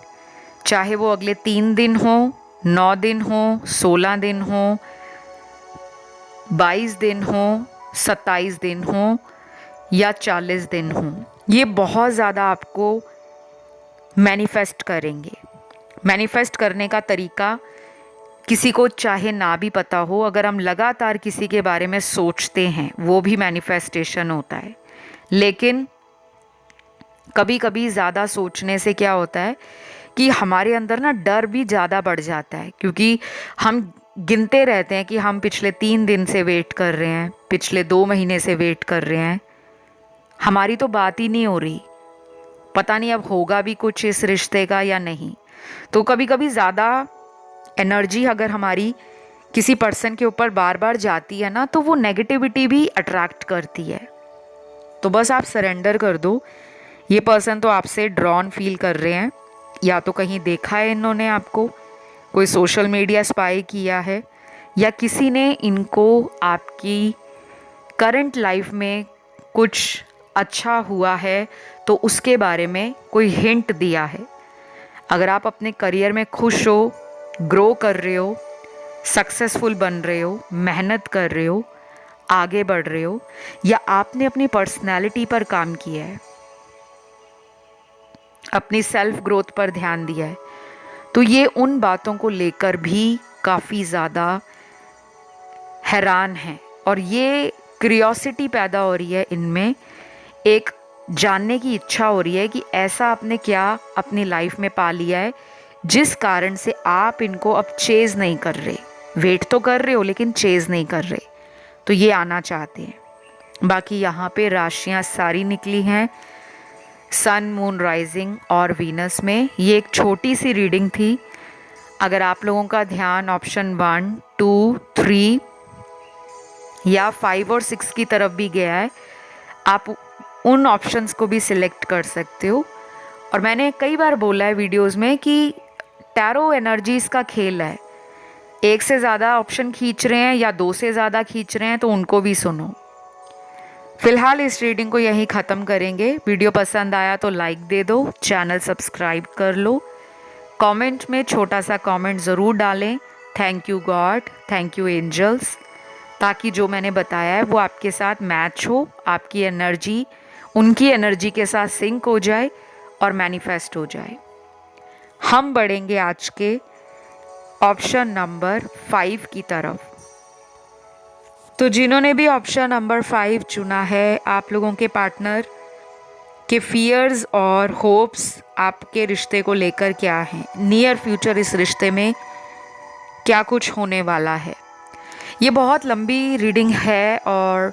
चाहे वो अगले 3 दिन हो, 9 दिन हो, 16 दिन हो, 22 दिन हो, 27 दिन हो या 40 दिन हो, ये बहुत ज़्यादा आपको मैनिफेस्ट करेंगे। मैनिफेस्ट करने का तरीका किसी को चाहे ना भी पता हो, अगर हम लगातार किसी के बारे में सोचते हैं वो भी मैनिफेस्टेशन होता है। लेकिन कभी कभी ज़्यादा सोचने से क्या होता है कि हमारे अंदर ना डर भी ज़्यादा बढ़ जाता है। क्योंकि हम गिनते रहते हैं कि हम पिछले 3 दिन से वेट कर रहे हैं, पिछले 2 महीने से वेट कर रहे हैं, हमारी तो बात ही नहीं हो रही, पता नहीं अब होगा भी कुछ इस रिश्ते का या नहीं। तो कभी कभी ज़्यादा एनर्जी अगर हमारी किसी पर्सन के ऊपर बार बार जाती है ना, तो वो नेगेटिविटी भी अट्रैक्ट करती है। तो बस आप सरेंडर कर दो। ये पर्सन तो आपसे ड्रॉन फील कर रहे हैं, या तो कहीं देखा है इन्होंने आपको, कोई सोशल मीडिया स्पाई किया है, या किसी ने इनको आपकी करंट लाइफ में कुछ अच्छा हुआ है तो उसके बारे में कोई हिंट दिया है। अगर आप अपने करियर में खुश हो, ग्रो कर रहे हो, सक्सेसफुल बन रहे हो, मेहनत कर रहे हो, आगे बढ़ रहे हो, या आपने अपनी पर्सनैलिटी पर काम किया है, अपनी सेल्फ ग्रोथ पर ध्यान दिया है, तो ये उन बातों को लेकर भी काफ़ी ज़्यादा हैरान हैं। और ये क्यूरियोसिटी पैदा हो रही है इनमें, एक जानने की इच्छा हो रही है कि ऐसा आपने क्या अपनी लाइफ में पा लिया है जिस कारण से आप इनको अब चेज़ नहीं कर रहे। वेट तो कर रहे हो लेकिन चेज़ नहीं कर रहे। तो ये आना चाहते हैं। बाकी यहाँ पे राशियाँ सारी निकली हैं। सन, मून, राइजिंग और वीनस में। ये एक छोटी सी रीडिंग थी। अगर आप लोगों का ध्यान ऑप्शन 1, 2, 3 या 5 और 6 की तरफ भी गया है, आप उन ऑप्शंस को भी सिलेक्ट कर सकते हो। और मैंने कई बार बोला है वीडियोस में कि टैरो एनर्जीज का खेल है। एक से ज़्यादा ऑप्शन खींच रहे हैं या 2 से ज़्यादा खींच रहे हैं तो उनको भी सुनो। फिलहाल इस रीडिंग को यहीं ख़त्म करेंगे। वीडियो पसंद आया तो लाइक दे दो, चैनल सब्सक्राइब कर लो, कमेंट में छोटा सा कमेंट ज़रूर डालें, thank you God, thank you angels, ताकि जो मैंने बताया है वो आपके साथ मैच हो, आपकी एनर्जी उनकी एनर्जी के साथ सिंक हो जाए और मैनिफेस्ट हो जाए। हम बढ़ेंगे आज के ऑप्शन नंबर 5 की तरफ। तो जिन्होंने भी ऑप्शन नंबर 5 चुना है, आप लोगों के पार्टनर के फियर्स और होप्स आपके रिश्ते को लेकर क्या हैं, नियर फ्यूचर इस रिश्ते में क्या कुछ होने वाला है। ये बहुत लंबी रीडिंग है और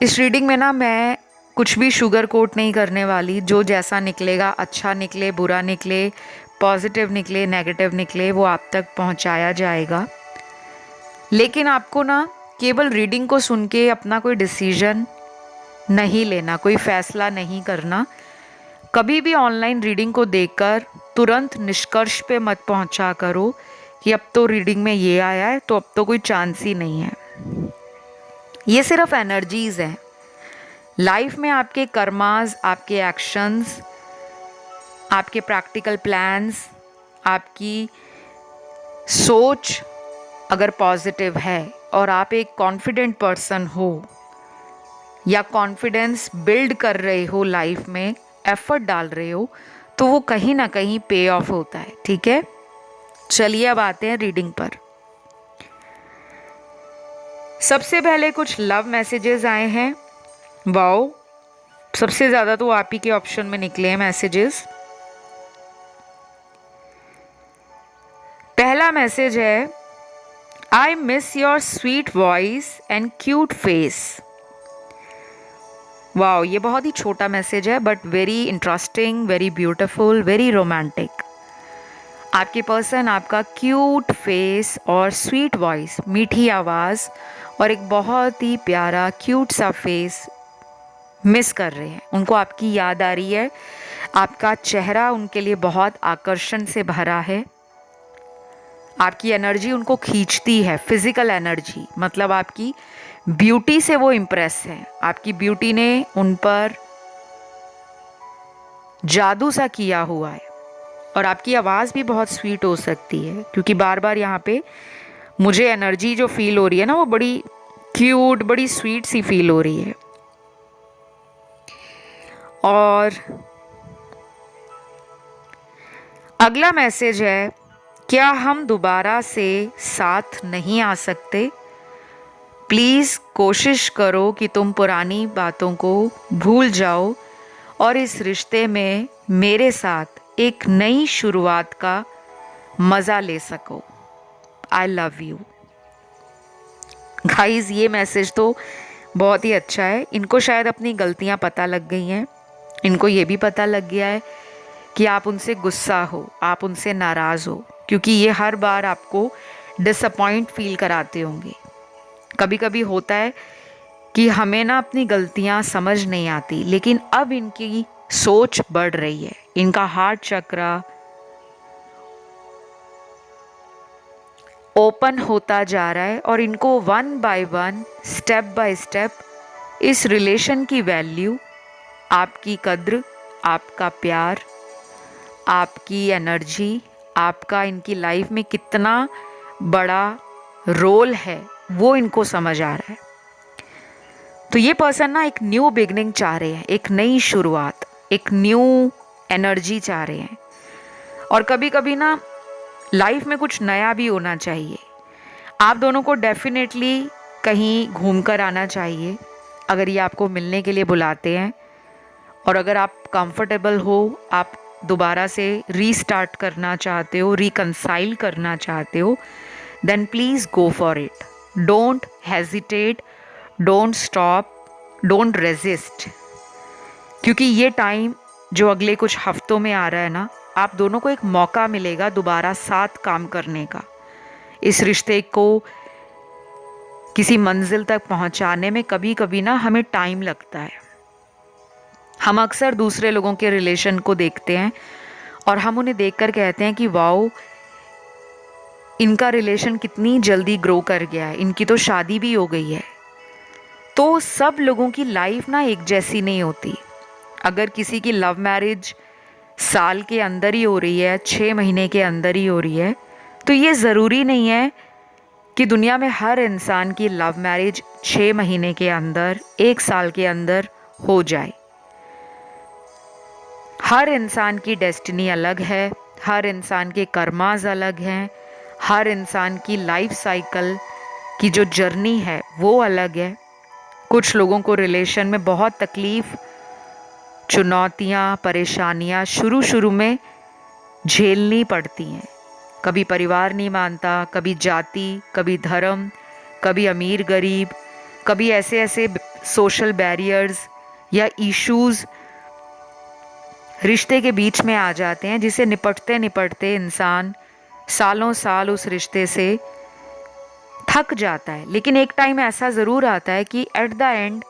इस रीडिंग में ना मैं कुछ भी शुगर कोट नहीं करने वाली। जो जैसा निकलेगा, अच्छा निकले, बुरा निकले, पॉजिटिव निकले, नेगेटिव निकले, वो आप तक पहुंचाया जाएगा। लेकिन आपको ना केवल रीडिंग को सुन के अपना कोई डिसीजन नहीं लेना, कोई फैसला नहीं करना। कभी भी ऑनलाइन रीडिंग को देखकर तुरंत निष्कर्ष पे मत पहुंचा करो कि अब तो रीडिंग में ये आया है तो अब तो कोई चांस ही नहीं है। ये सिर्फ एनर्जीज हैं। लाइफ में आपके कर्मास, आपके एक्शंस, आपके प्रैक्टिकल प्लान्स, आपकी सोच अगर पॉजिटिव है और आप एक कॉन्फिडेंट पर्सन हो या कॉन्फिडेंस बिल्ड कर रहे हो, लाइफ में एफर्ट डाल रहे हो, तो वो कहीं ना कहीं पे ऑफ होता है। ठीक है, चलिए अब आते हैं रीडिंग पर। सबसे पहले कुछ लव मैसेजेस आए हैं। वाओ, सबसे ज़्यादा तो आप ही के ऑप्शन में निकले हैं मैसेजेस। पहला मैसेज है, I miss your sweet voice and cute face. Wow, ये बहुत ही छोटा मैसेज है but very interesting, very beautiful, very romantic. आपके पर्सन आपका क्यूट फेस और स्वीट वॉइस, मीठी आवाज़ और एक बहुत ही प्यारा क्यूट सा फेस मिस कर रहे हैं। उनको आपकी याद आ रही है। आपका चेहरा उनके लिए बहुत आकर्षण से भरा है। आपकी एनर्जी उनको खींचती है, फिजिकल एनर्जी, मतलब आपकी ब्यूटी से वो इम्प्रेस है। आपकी ब्यूटी ने उन पर जादू सा किया हुआ है। और आपकी आवाज़ भी बहुत स्वीट हो सकती है, क्योंकि बार बार यहाँ पे मुझे एनर्जी जो फील हो रही है ना, वो बड़ी क्यूट, बड़ी स्वीट सी फील हो रही है। और अगला मैसेज है, क्या हम दोबारा से साथ नहीं आ सकते? प्लीज़ कोशिश करो कि तुम पुरानी बातों को भूल जाओ और इस रिश्ते में मेरे साथ एक नई शुरुआत का मज़ा ले सको। I love you. गाइस, ये मैसेज तो बहुत ही अच्छा है। इनको शायद अपनी गलतियाँ पता लग गई हैं। इनको ये भी पता लग गया है कि आप उनसे गुस्सा हो, आप उनसे नाराज़ हो, क्योंकि ये हर बार आपको डिसअपॉइंट फील कराते होंगे। कभी कभी होता है कि हमें ना अपनी गलतियाँ समझ नहीं आती, लेकिन अब इनकी सोच बढ़ रही है। इनका हार्ट चक्र ओपन होता जा रहा है और इनको 1 बाय 1, स्टेप बाय स्टेप इस रिलेशन की वैल्यू, आपकी कद्र, आपका प्यार, आपकी एनर्जी, आपका इनकी लाइफ में कितना बड़ा रोल है, वो इनको समझ आ रहा है। तो ये पर्सन ना एक न्यू बिगनिंग चाह रहे हैं, एक नई शुरुआत, एक न्यू एनर्जी चाह रहे हैं। और कभी कभी ना लाइफ में कुछ नया भी होना चाहिए। आप दोनों को डेफिनेटली कहीं घूम कर आना चाहिए अगर ये आपको मिलने के लिए बुलाते हैं। और अगर आप कंफर्टेबल हो, आप दोबारा से रीस्टार्ट करना चाहते हो, रिकंसाइल करना चाहते हो, then please go for it. Don't hesitate, don't stop, don't resist, क्योंकि ये टाइम जो अगले कुछ हफ्तों में आ रहा है ना, आप दोनों को एक मौका मिलेगा दोबारा साथ काम करने का। इस रिश्ते को किसी मंजिल तक पहुंचाने में कभी कभी ना हमें टाइम लगता है। हम अक्सर दूसरे लोगों के रिलेशन को देखते हैं और हम उन्हें देखकर कहते हैं कि वाओ, इनका रिलेशन कितनी जल्दी ग्रो कर गया है, इनकी तो शादी भी हो गई है। तो सब लोगों की लाइफ ना एक जैसी नहीं होती। अगर किसी की लव मैरिज साल के अंदर ही हो रही है, 6 महीने के अंदर ही हो रही है, तो ये ज़रूरी नहीं है कि दुनिया में हर इंसान की लव मैरिज 6 महीने के अंदर, 1 साल के अंदर हो जाए। हर इंसान की डेस्टिनी अलग है, हर इंसान के कर्मास अलग हैं, हर इंसान की लाइफ साइकिल की जो जर्नी है वो अलग है। कुछ लोगों को रिलेशन में बहुत तकलीफ़, चुनौतियाँ, परेशानियाँ शुरू में झेलनी पड़ती हैं। कभी परिवार नहीं मानता, कभी जाति, कभी धर्म, कभी अमीर गरीब, कभी ऐसे ऐसे सोशल बैरियर्स या इश्यूज़ रिश्ते के बीच में आ जाते हैं, जिसे निपटते निपटते इंसान सालों साल उस रिश्ते से थक जाता है। लेकिन एक टाइम ऐसा ज़रूर आता है कि एट द एंड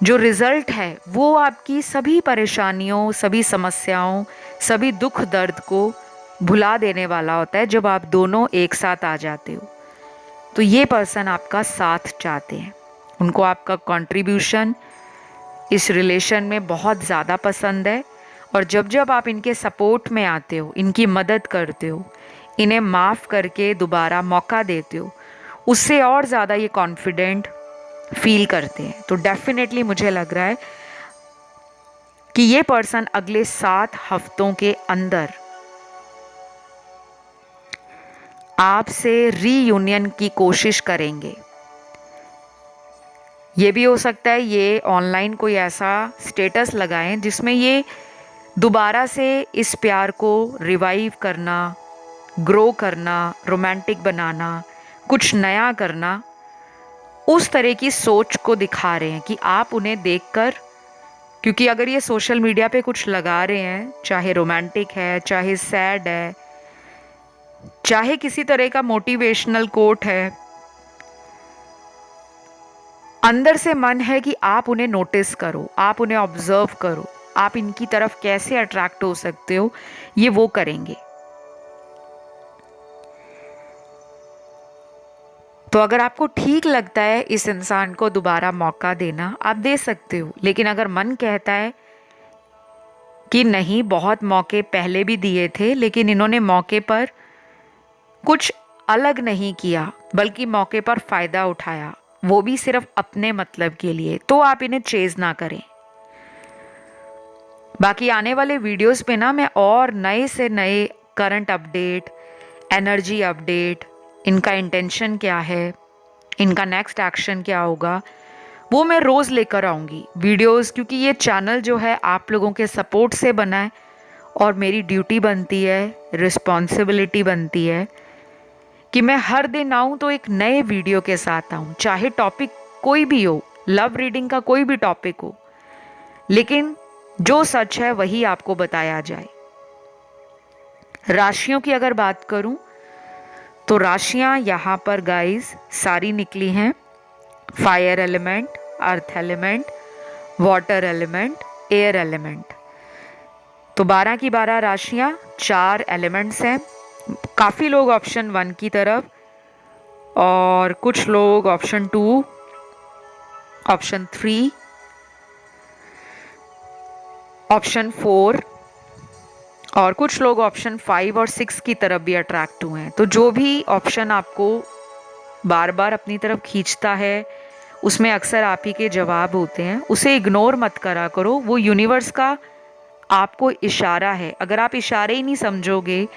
जो रिज़ल्ट है वो आपकी सभी परेशानियों, सभी समस्याओं, सभी दुख दर्द को भुला देने वाला होता है जब आप दोनों एक साथ आ जाते हो। तो ये पर्सन आपका साथ चाहते हैं, उनको आपका कंट्रीब्यूशन इस रिलेशन में बहुत ज़्यादा पसंद है। और जब जब आप इनके सपोर्ट में आते हो, इनकी मदद करते हो, इन्हें माफ़ करके दोबारा मौका देते हो, उससे और ज़्यादा ये कॉन्फिडेंट फील करते हैं। तो डेफिनेटली मुझे लग रहा है कि ये पर्सन अगले 7 हफ्तों के अंदर आपसे रीयूनियन की कोशिश करेंगे। ये भी हो सकता है ये ऑनलाइन कोई ऐसा स्टेटस लगाएं जिसमें ये दोबारा से इस प्यार को रिवाइव करना, ग्रो करना, रोमांटिक बनाना, कुछ नया करना, उस तरह की सोच को दिखा रहे हैं कि आप उन्हें देखकर, क्योंकि अगर ये सोशल मीडिया पे कुछ लगा रहे हैं, चाहे रोमांटिक है, चाहे सैड है, चाहे किसी तरह का मोटिवेशनल कोट है, अंदर से मन है कि आप उन्हें नोटिस करो, आप उन्हें ऑब्जर्व करो, आप इनकी तरफ कैसे अट्रैक्ट हो सकते हो, ये वो करेंगे। तो अगर आपको ठीक लगता है इस इंसान को दोबारा मौका देना, आप दे सकते हो। लेकिन अगर मन कहता है कि नहीं, बहुत मौके पहले भी दिए थे लेकिन इन्होंने मौके पर कुछ अलग नहीं किया, बल्कि मौके पर फ़ायदा उठाया, वो भी सिर्फ अपने मतलब के लिए, तो आप इन्हें चेज़ ना करें। बाकी आने वाले वीडियोस पे ना मैं और नए से नए करंट अपडेट, एनर्जी अपडेट, इनका इंटेंशन क्या है, इनका नेक्स्ट एक्शन क्या होगा, वो मैं रोज़ लेकर आऊँगी वीडियोस। क्योंकि ये चैनल जो है आप लोगों के सपोर्ट से बना है और मेरी ड्यूटी बनती है, रिस्पॉन्सिबिलिटी बनती है कि मैं हर दिन आऊँ तो एक नए वीडियो के साथ आऊँ, चाहे टॉपिक कोई भी हो, लव रीडिंग का कोई भी टॉपिक हो, लेकिन जो सच है वही आपको बताया जाए। राशियों की अगर बात करूं तो राशियां यहाँ पर गाइस सारी निकली हैं, fire element, earth element, water element, air element. तो 12 की 12 राशियां, 4 एलिमेंट्स हैं। काफ़ी लोग ऑप्शन 1 की तरफ और कुछ लोग ऑप्शन 2, ऑप्शन 3, ऑप्शन 4 और कुछ लोग ऑप्शन 5 और 6 की तरफ भी अट्रैक्ट हुए हैं। तो जो भी ऑप्शन आपको बार बार अपनी तरफ खींचता है, उसमें अक्सर आप ही के जवाब होते हैं, उसे इग्नोर मत करा करो। वो यूनिवर्स का आपको इशारा है। अगर आप इशारे ही नहीं समझोगे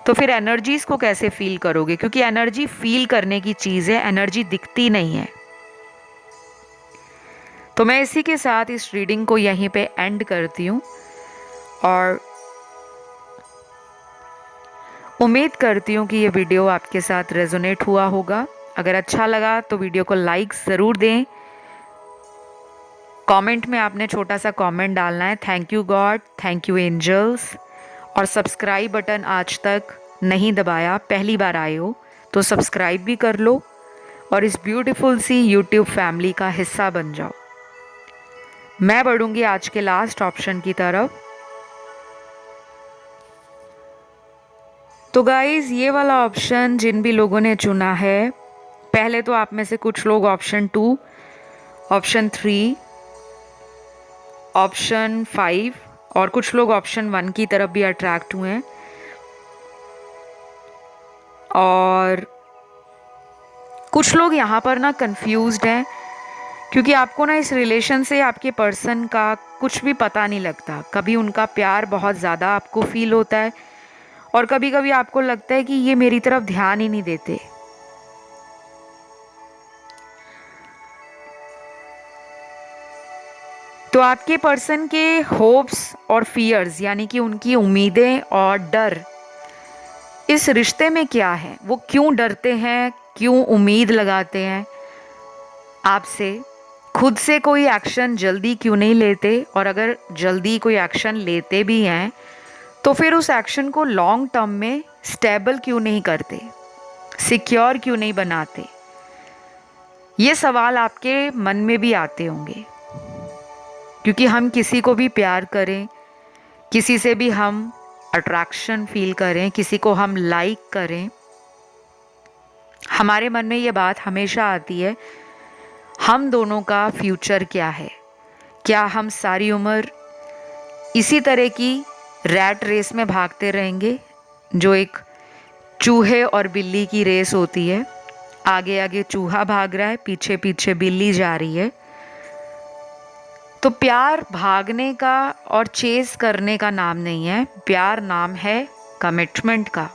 तो फिर एनर्जीज़ को कैसे फील करोगे? क्योंकि एनर्जी फील करने की चीज़ है, एनर्जी दिखती नहीं है। तो मैं इसी के साथ इस रीडिंग को यहीं पे एंड करती हूँ और उम्मीद करती हूँ कि ये वीडियो आपके साथ रेजोनेट हुआ होगा। अगर अच्छा लगा तो वीडियो को लाइक ज़रूर दें, कमेंट में आपने छोटा सा कमेंट डालना है, thank you God, thank you angels. और सब्सक्राइब बटन आज तक नहीं दबाया, पहली बार आए हो तो सब्सक्राइब भी कर लो और इस ब्यूटीफुल सी यूट्यूब फैमिली का हिस्सा बन जाओ। मैं बढ़ूंगी आज के लास्ट ऑप्शन की तरफ। तो गाइज, ये वाला ऑप्शन जिन भी लोगों ने चुना है, पहले तो आप में से कुछ लोग ऑप्शन 2, ऑप्शन 3, ऑप्शन 5 और कुछ लोग ऑप्शन 1 की तरफ भी अट्रैक्ट हुए हैं। और कुछ लोग यहाँ पर ना कंफ्यूज्ड हैं, क्योंकि आपको ना इस रिलेशन से आपके पर्सन का कुछ भी पता नहीं लगता। कभी उनका प्यार बहुत ज़्यादा आपको फील होता है और कभी कभी आपको लगता है कि ये मेरी तरफ ध्यान ही नहीं देते। तो आपके पर्सन के होप्स और फियर्स यानी कि उनकी उम्मीदें और डर इस रिश्ते में क्या है, वो क्यों डरते हैं, क्यों उम्मीद लगाते हैं आपसे, खुद से कोई एक्शन जल्दी क्यों नहीं लेते, और अगर जल्दी कोई एक्शन लेते भी हैं तो फिर उस एक्शन को लॉन्ग टर्म में स्टेबल क्यों नहीं करते, सिक्योर क्यों नहीं बनाते। ये सवाल आपके मन में भी आते होंगे, क्योंकि हम किसी को भी प्यार करें, किसी से भी हम अट्रैक्शन फील करें, किसी को हम लाइक करें, हमारे मन में ये बात हमेशा आती है, हम दोनों का फ्यूचर क्या है। क्या हम सारी उम्र इसी तरह की रैट रेस में भागते रहेंगे, जो एक चूहे और बिल्ली की रेस होती है, आगे आगे चूहा भाग रहा है, पीछे पीछे बिल्ली जा रही है। तो प्यार भागने का और चेस करने का नाम नहीं है, प्यार नाम है कमिटमेंट का,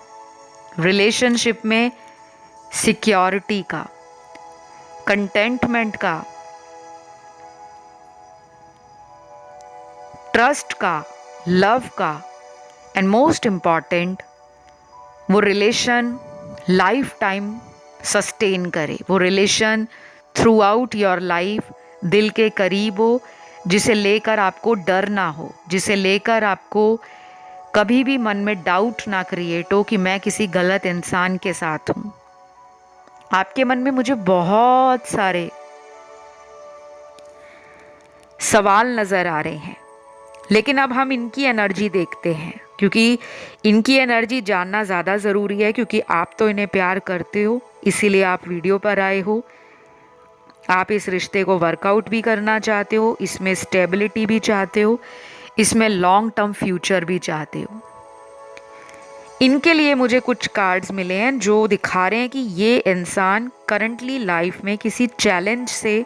रिलेशनशिप में सिक्योरिटी का, कंटेंटमेंट का, ट्रस्ट का, लव का, एंड मोस्ट इम्पॉर्टेंट वो रिलेशन लाइफ टाइम सस्टेन करे, वो relation through out your life दिल के करीब हो, जिसे लेकर आपको डर ना हो, जिसे लेकर आपको कभी भी मन में डाउट ना क्रिएट हो कि मैं किसी गलत इंसान के साथ हूँ। आपके मन में मुझे बहुत सारे सवाल नज़र आ रहे हैं, लेकिन अब हम इनकी एनर्जी देखते हैं, क्योंकि इनकी एनर्जी जानना ज़्यादा ज़रूरी है, क्योंकि आप तो इन्हें प्यार करते हो, इसीलिए आप वीडियो पर आए हो। आप इस रिश्ते को वर्कआउट भी करना चाहते हो, इसमें स्टेबिलिटी भी चाहते हो, इसमें लॉन्ग टर्म फ्यूचर भी चाहते हो। इनके लिए मुझे कुछ कार्ड्स मिले हैं जो दिखा रहे हैं कि ये इंसान करंटली लाइफ में किसी चैलेंज से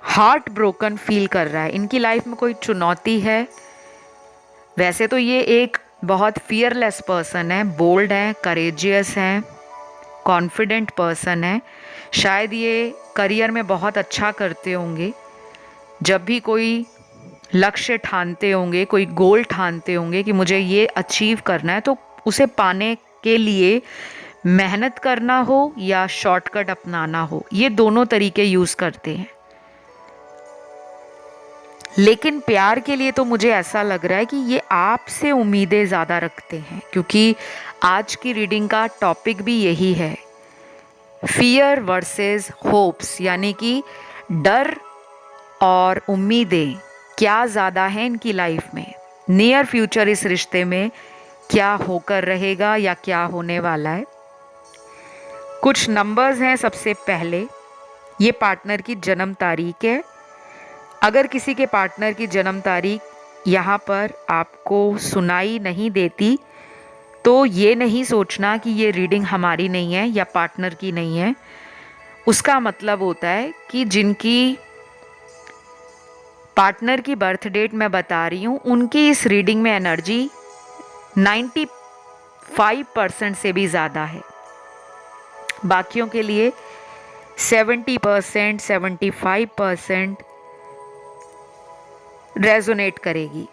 हार्ट ब्रोकन फील कर रहा है। इनकी लाइफ में कोई चुनौती है। वैसे तो ये एक बहुत फियरलेस पर्सन है, बोल्ड है, करेजियस है, कॉन्फिडेंट पर्सन है। शायद ये करियर में बहुत अच्छा करते होंगे। जब भी कोई लक्ष्य ठानते होंगे, कोई गोल ठानते होंगे कि मुझे ये अचीव करना है, तो उसे पाने के लिए मेहनत करना हो या शॉर्टकट अपनाना हो, ये दोनों तरीके यूज़ करते हैं। लेकिन प्यार के लिए तो मुझे ऐसा लग रहा है कि ये आपसे उम्मीदें ज़्यादा रखते हैं, क्योंकि आज की रीडिंग का टॉपिक भी यही है, फियर वर्सेस होप्स, यानी कि डर और उम्मीदें क्या ज़्यादा हैं इनकी लाइफ में। नियर फ्यूचर इस रिश्ते में क्या होकर रहेगा या क्या होने वाला है। कुछ नंबर्स हैं। सबसे पहले ये पार्टनर की जन्म तारीख है। अगर किसी के पार्टनर की जन्म तारीख यहाँ पर आपको सुनाई नहीं देती तो ये नहीं सोचना कि ये रीडिंग हमारी नहीं है या पार्टनर की नहीं है। उसका मतलब होता है कि जिनकी पार्टनर की बर्थ डेट मैं बता रही हूँ, उनकी इस रीडिंग में एनर्जी 95% से भी ज़्यादा है। बाकियों के लिए 70%, 75% रेजोनेट करेगी।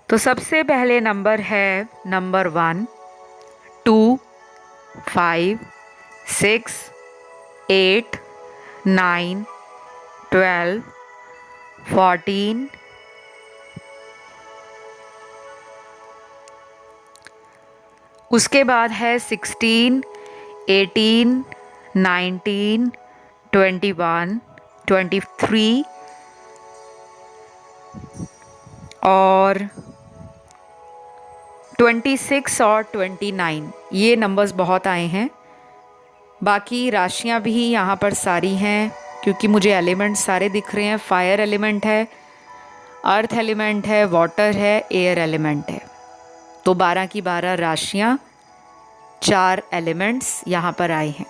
तो सबसे पहले नंबर है नंबर 1, 2, 5, 6, 8, 9, 12, 14, उसके बाद है 16, 18, 19, 21, 23 और 26 और 29। ये नंबर्स बहुत आए हैं। बाकी राशियां भी यहाँ पर सारी हैं, क्योंकि मुझे एलिमेंट सारे दिख रहे हैं। फायर एलिमेंट है, अर्थ एलिमेंट है, वाटर है, एयर एलिमेंट है। तो 12 की 12 राशियां, 4 एलिमेंट्स यहाँ पर आए हैं।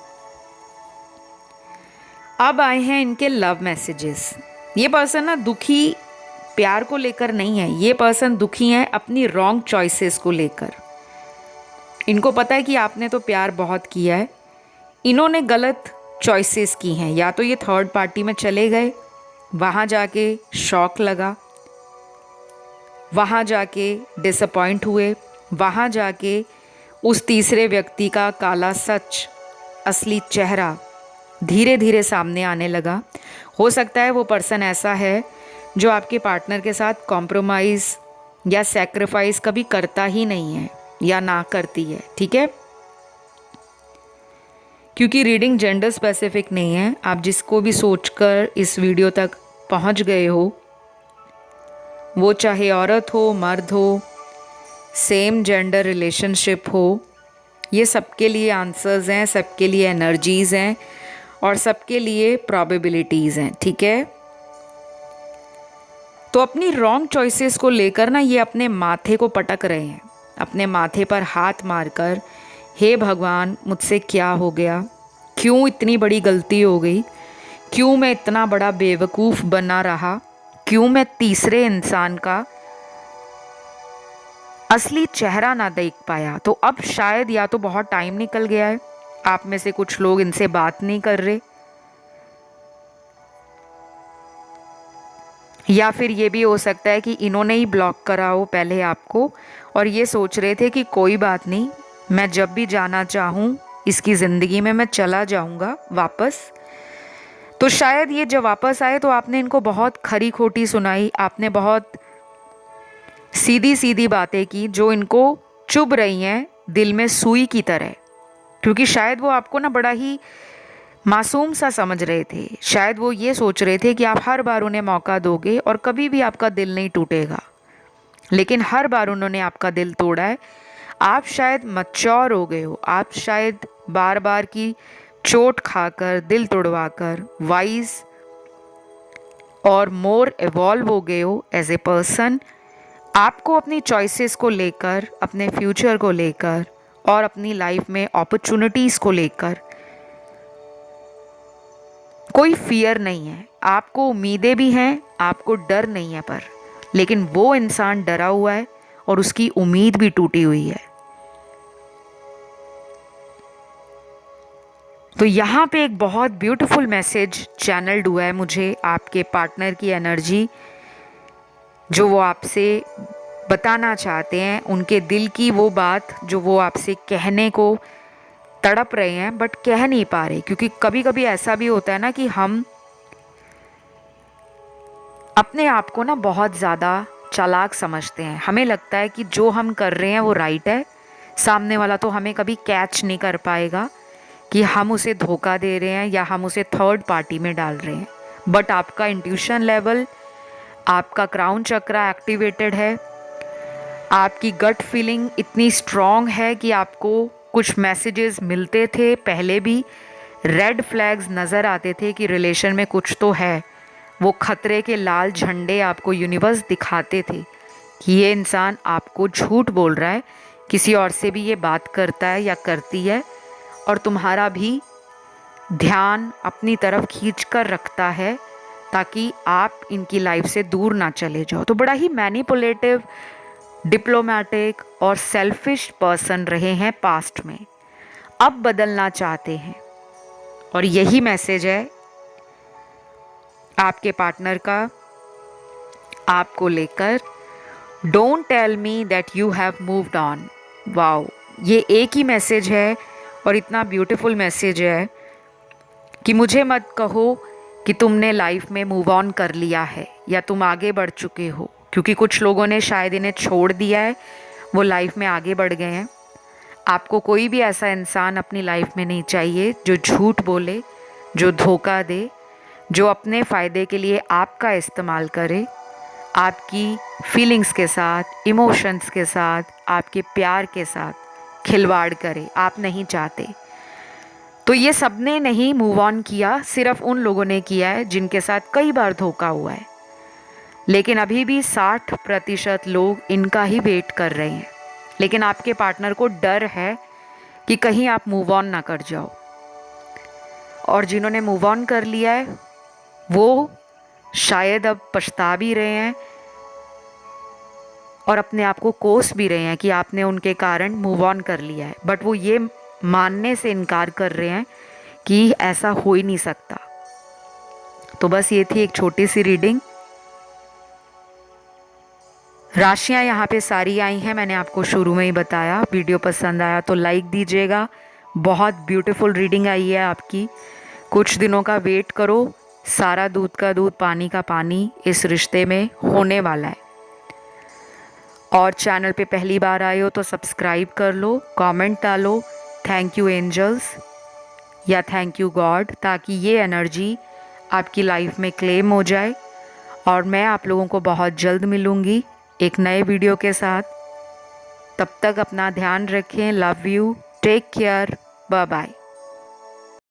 अब आए हैं इनके लव मैसेजेस। ये पर्सन ना दुखी प्यार को लेकर नहीं है, ये पर्सन दुखी है अपनी रॉन्ग चॉइसेस को लेकर। इनको पता है कि आपने तो प्यार बहुत किया है, इन्होंने गलत चॉइसेस की हैं। या तो ये थर्ड पार्टी में चले गए, वहाँ जाके शॉक लगा, वहाँ जाके डिसअपॉइंट हुए, वहाँ जाके उस तीसरे व्यक्ति का काला सच, असली चेहरा धीरे धीरे सामने आने लगा। हो सकता है वो पर्सन ऐसा है जो आपके पार्टनर के साथ कॉम्प्रोमाइज़ या सैक्रिफाइस कभी करता ही नहीं है या ना करती है, ठीक है। क्योंकि रीडिंग जेंडर स्पेसिफिक नहीं है, आप जिसको भी सोचकर इस वीडियो तक पहुंच गए हो, वो चाहे औरत हो, मर्द हो, सेम जेंडर रिलेशनशिप हो, ये सबके लिए आंसर्स हैं, सबके लिए एनर्जीज़ हैं और सबके लिए प्रॉबिलिटीज़ हैं, ठीक है। तो अपनी रॉन्ग चॉइसेस को लेकर ना ये अपने माथे को पटक रहे हैं, अपने माथे पर हाथ मारकर, हे भगवान मुझसे क्या हो गया, क्यों इतनी बड़ी गलती हो गई, क्यों मैं इतना बड़ा बेवकूफ़ बना रहा, क्यों मैं तीसरे इंसान का असली चेहरा ना देख पाया। तो अब शायद या तो बहुत टाइम निकल गया है, आप में से कुछ लोग इनसे बात नहीं कर रहे, या फिर ये भी हो सकता है कि इन्होंने ही ब्लॉक करा हो पहले आपको और ये सोच रहे थे कि कोई बात नहीं, मैं जब भी जाना चाहूँ इसकी ज़िंदगी में मैं चला जाऊँगा वापस। तो शायद ये जब वापस आए तो आपने इनको बहुत खरी खोटी सुनाई, आपने बहुत सीधी सीधी बातें की जो इनको चुभ रही हैं दिल में सुई की तरह। क्योंकि शायद वो आपको ना बड़ा ही मासूम सा समझ रहे थे, शायद वो ये सोच रहे थे कि आप हर बार उन्हें मौका दोगे और कभी भी आपका दिल नहीं टूटेगा, लेकिन हर बार उन्होंने आपका दिल तोड़ा है। आप शायद मैच्योर हो गए हो, आप शायद बार बार की चोट खाकर, दिल तोड़वाकर वाइज और मोर इवॉल्व हो गए हो एज ए पर्सन। आपको अपनी चॉइसेस को लेकर, अपने फ्यूचर को लेकर और अपनी लाइफ में अपॉर्चुनिटीज़ को लेकर कोई फियर नहीं है। आपको उम्मीदें भी हैं, आपको डर नहीं है, पर लेकिन वो इंसान डरा हुआ है और उसकी उम्मीद भी टूटी हुई है। तो यहाँ पे एक बहुत ब्यूटीफुल मैसेज चैनल्ड हुआ है मुझे, आपके पार्टनर की एनर्जी जो वो आपसे बताना चाहते हैं, उनके दिल की वो बात जो वो आपसे कहने को तड़प रहे हैं बट कह नहीं पा रहे। क्योंकि कभी कभी ऐसा भी होता है ना कि हम अपने आप को ना बहुत ज़्यादा चालाक समझते हैं, हमें लगता है कि जो हम कर रहे हैं वो राइट है, सामने वाला तो हमें कभी कैच नहीं कर पाएगा कि हम उसे धोखा दे रहे हैं या हम उसे थर्ड पार्टी में डाल रहे हैं। बट आपका इंट्यूशन लेवल, आपका क्राउन चक्रा एक्टिवेटेड है, आपकी गट फीलिंग इतनी स्ट्रॉन्ग है कि आपको कुछ मैसेजेस मिलते थे, पहले भी रेड फ्लैग्स नज़र आते थे कि रिलेशन में कुछ तो है। वो खतरे के लाल झंडे आपको यूनिवर्स दिखाते थे कि ये इंसान आपको झूठ बोल रहा है, किसी और से भी ये बात करता है या करती है और तुम्हारा भी ध्यान अपनी तरफ खींच कर रखता है ताकि आप इनकी लाइफ से दूर ना चले जाओ। तो बड़ा ही मैनिपुलेटिव, डिप्लोमेटिक और सेल्फिश पर्सन रहे हैं पास्ट में, अब बदलना चाहते हैं। और यही मैसेज है आपके पार्टनर का आपको लेकर, don't tell me that you have moved on. Wow, ये एक ही मैसेज है और इतना ब्यूटीफुल मैसेज है कि मुझे मत कहो कि तुमने लाइफ में मूव ऑन कर लिया है या तुम आगे बढ़ चुके हो, क्योंकि कुछ लोगों ने शायद इन्हें छोड़ दिया है, वो लाइफ में आगे बढ़ गए हैं। आपको कोई भी ऐसा इंसान अपनी लाइफ में नहीं चाहिए जो झूठ बोले, जो धोखा दे, जो अपने फ़ायदे के लिए आपका इस्तेमाल करे, आपकी फीलिंग्स के साथ, इमोशंस के साथ, आपके प्यार के साथ खिलवाड़ करे। आप नहीं चाहते। तो ये सबने नहीं मूव ऑन किया, सिर्फ उन लोगों ने किया है जिनके साथ कई बार धोखा हुआ है। लेकिन अभी भी 60% लोग इनका ही वेट कर रहे हैं। लेकिन आपके पार्टनर को डर है कि कहीं आप मूव ऑन ना कर जाओ। और जिन्होंने मूव ऑन कर लिया है वो शायद अब पछता भी रहे हैं और अपने आप को कोस भी रहे हैं कि आपने उनके कारण मूव ऑन कर लिया है, बट वो ये मानने से इनकार कर रहे हैं कि ऐसा हो ही नहीं सकता। तो बस ये थी एक छोटी सी रीडिंग। राशियां यहाँ पे सारी आई हैं, मैंने आपको शुरू में ही बताया। वीडियो पसंद आया तो लाइक दीजिएगा। बहुत ब्यूटीफुल रीडिंग आई है आपकी। कुछ दिनों का वेट करो, सारा दूध का दूध पानी का पानी इस रिश्ते में होने वाला है। और चैनल पे पहली बार आए हो तो सब्सक्राइब कर लो, कमेंट डालो थैंक यू एंजल्स या थैंक यू गॉड, ताकि ये एनर्जी आपकी लाइफ में क्लेम हो जाए। और मैं आप लोगों को बहुत जल्द मिलूँगी एक नए वीडियो के साथ। तब तक अपना ध्यान रखें। Love you, take care, bye bye.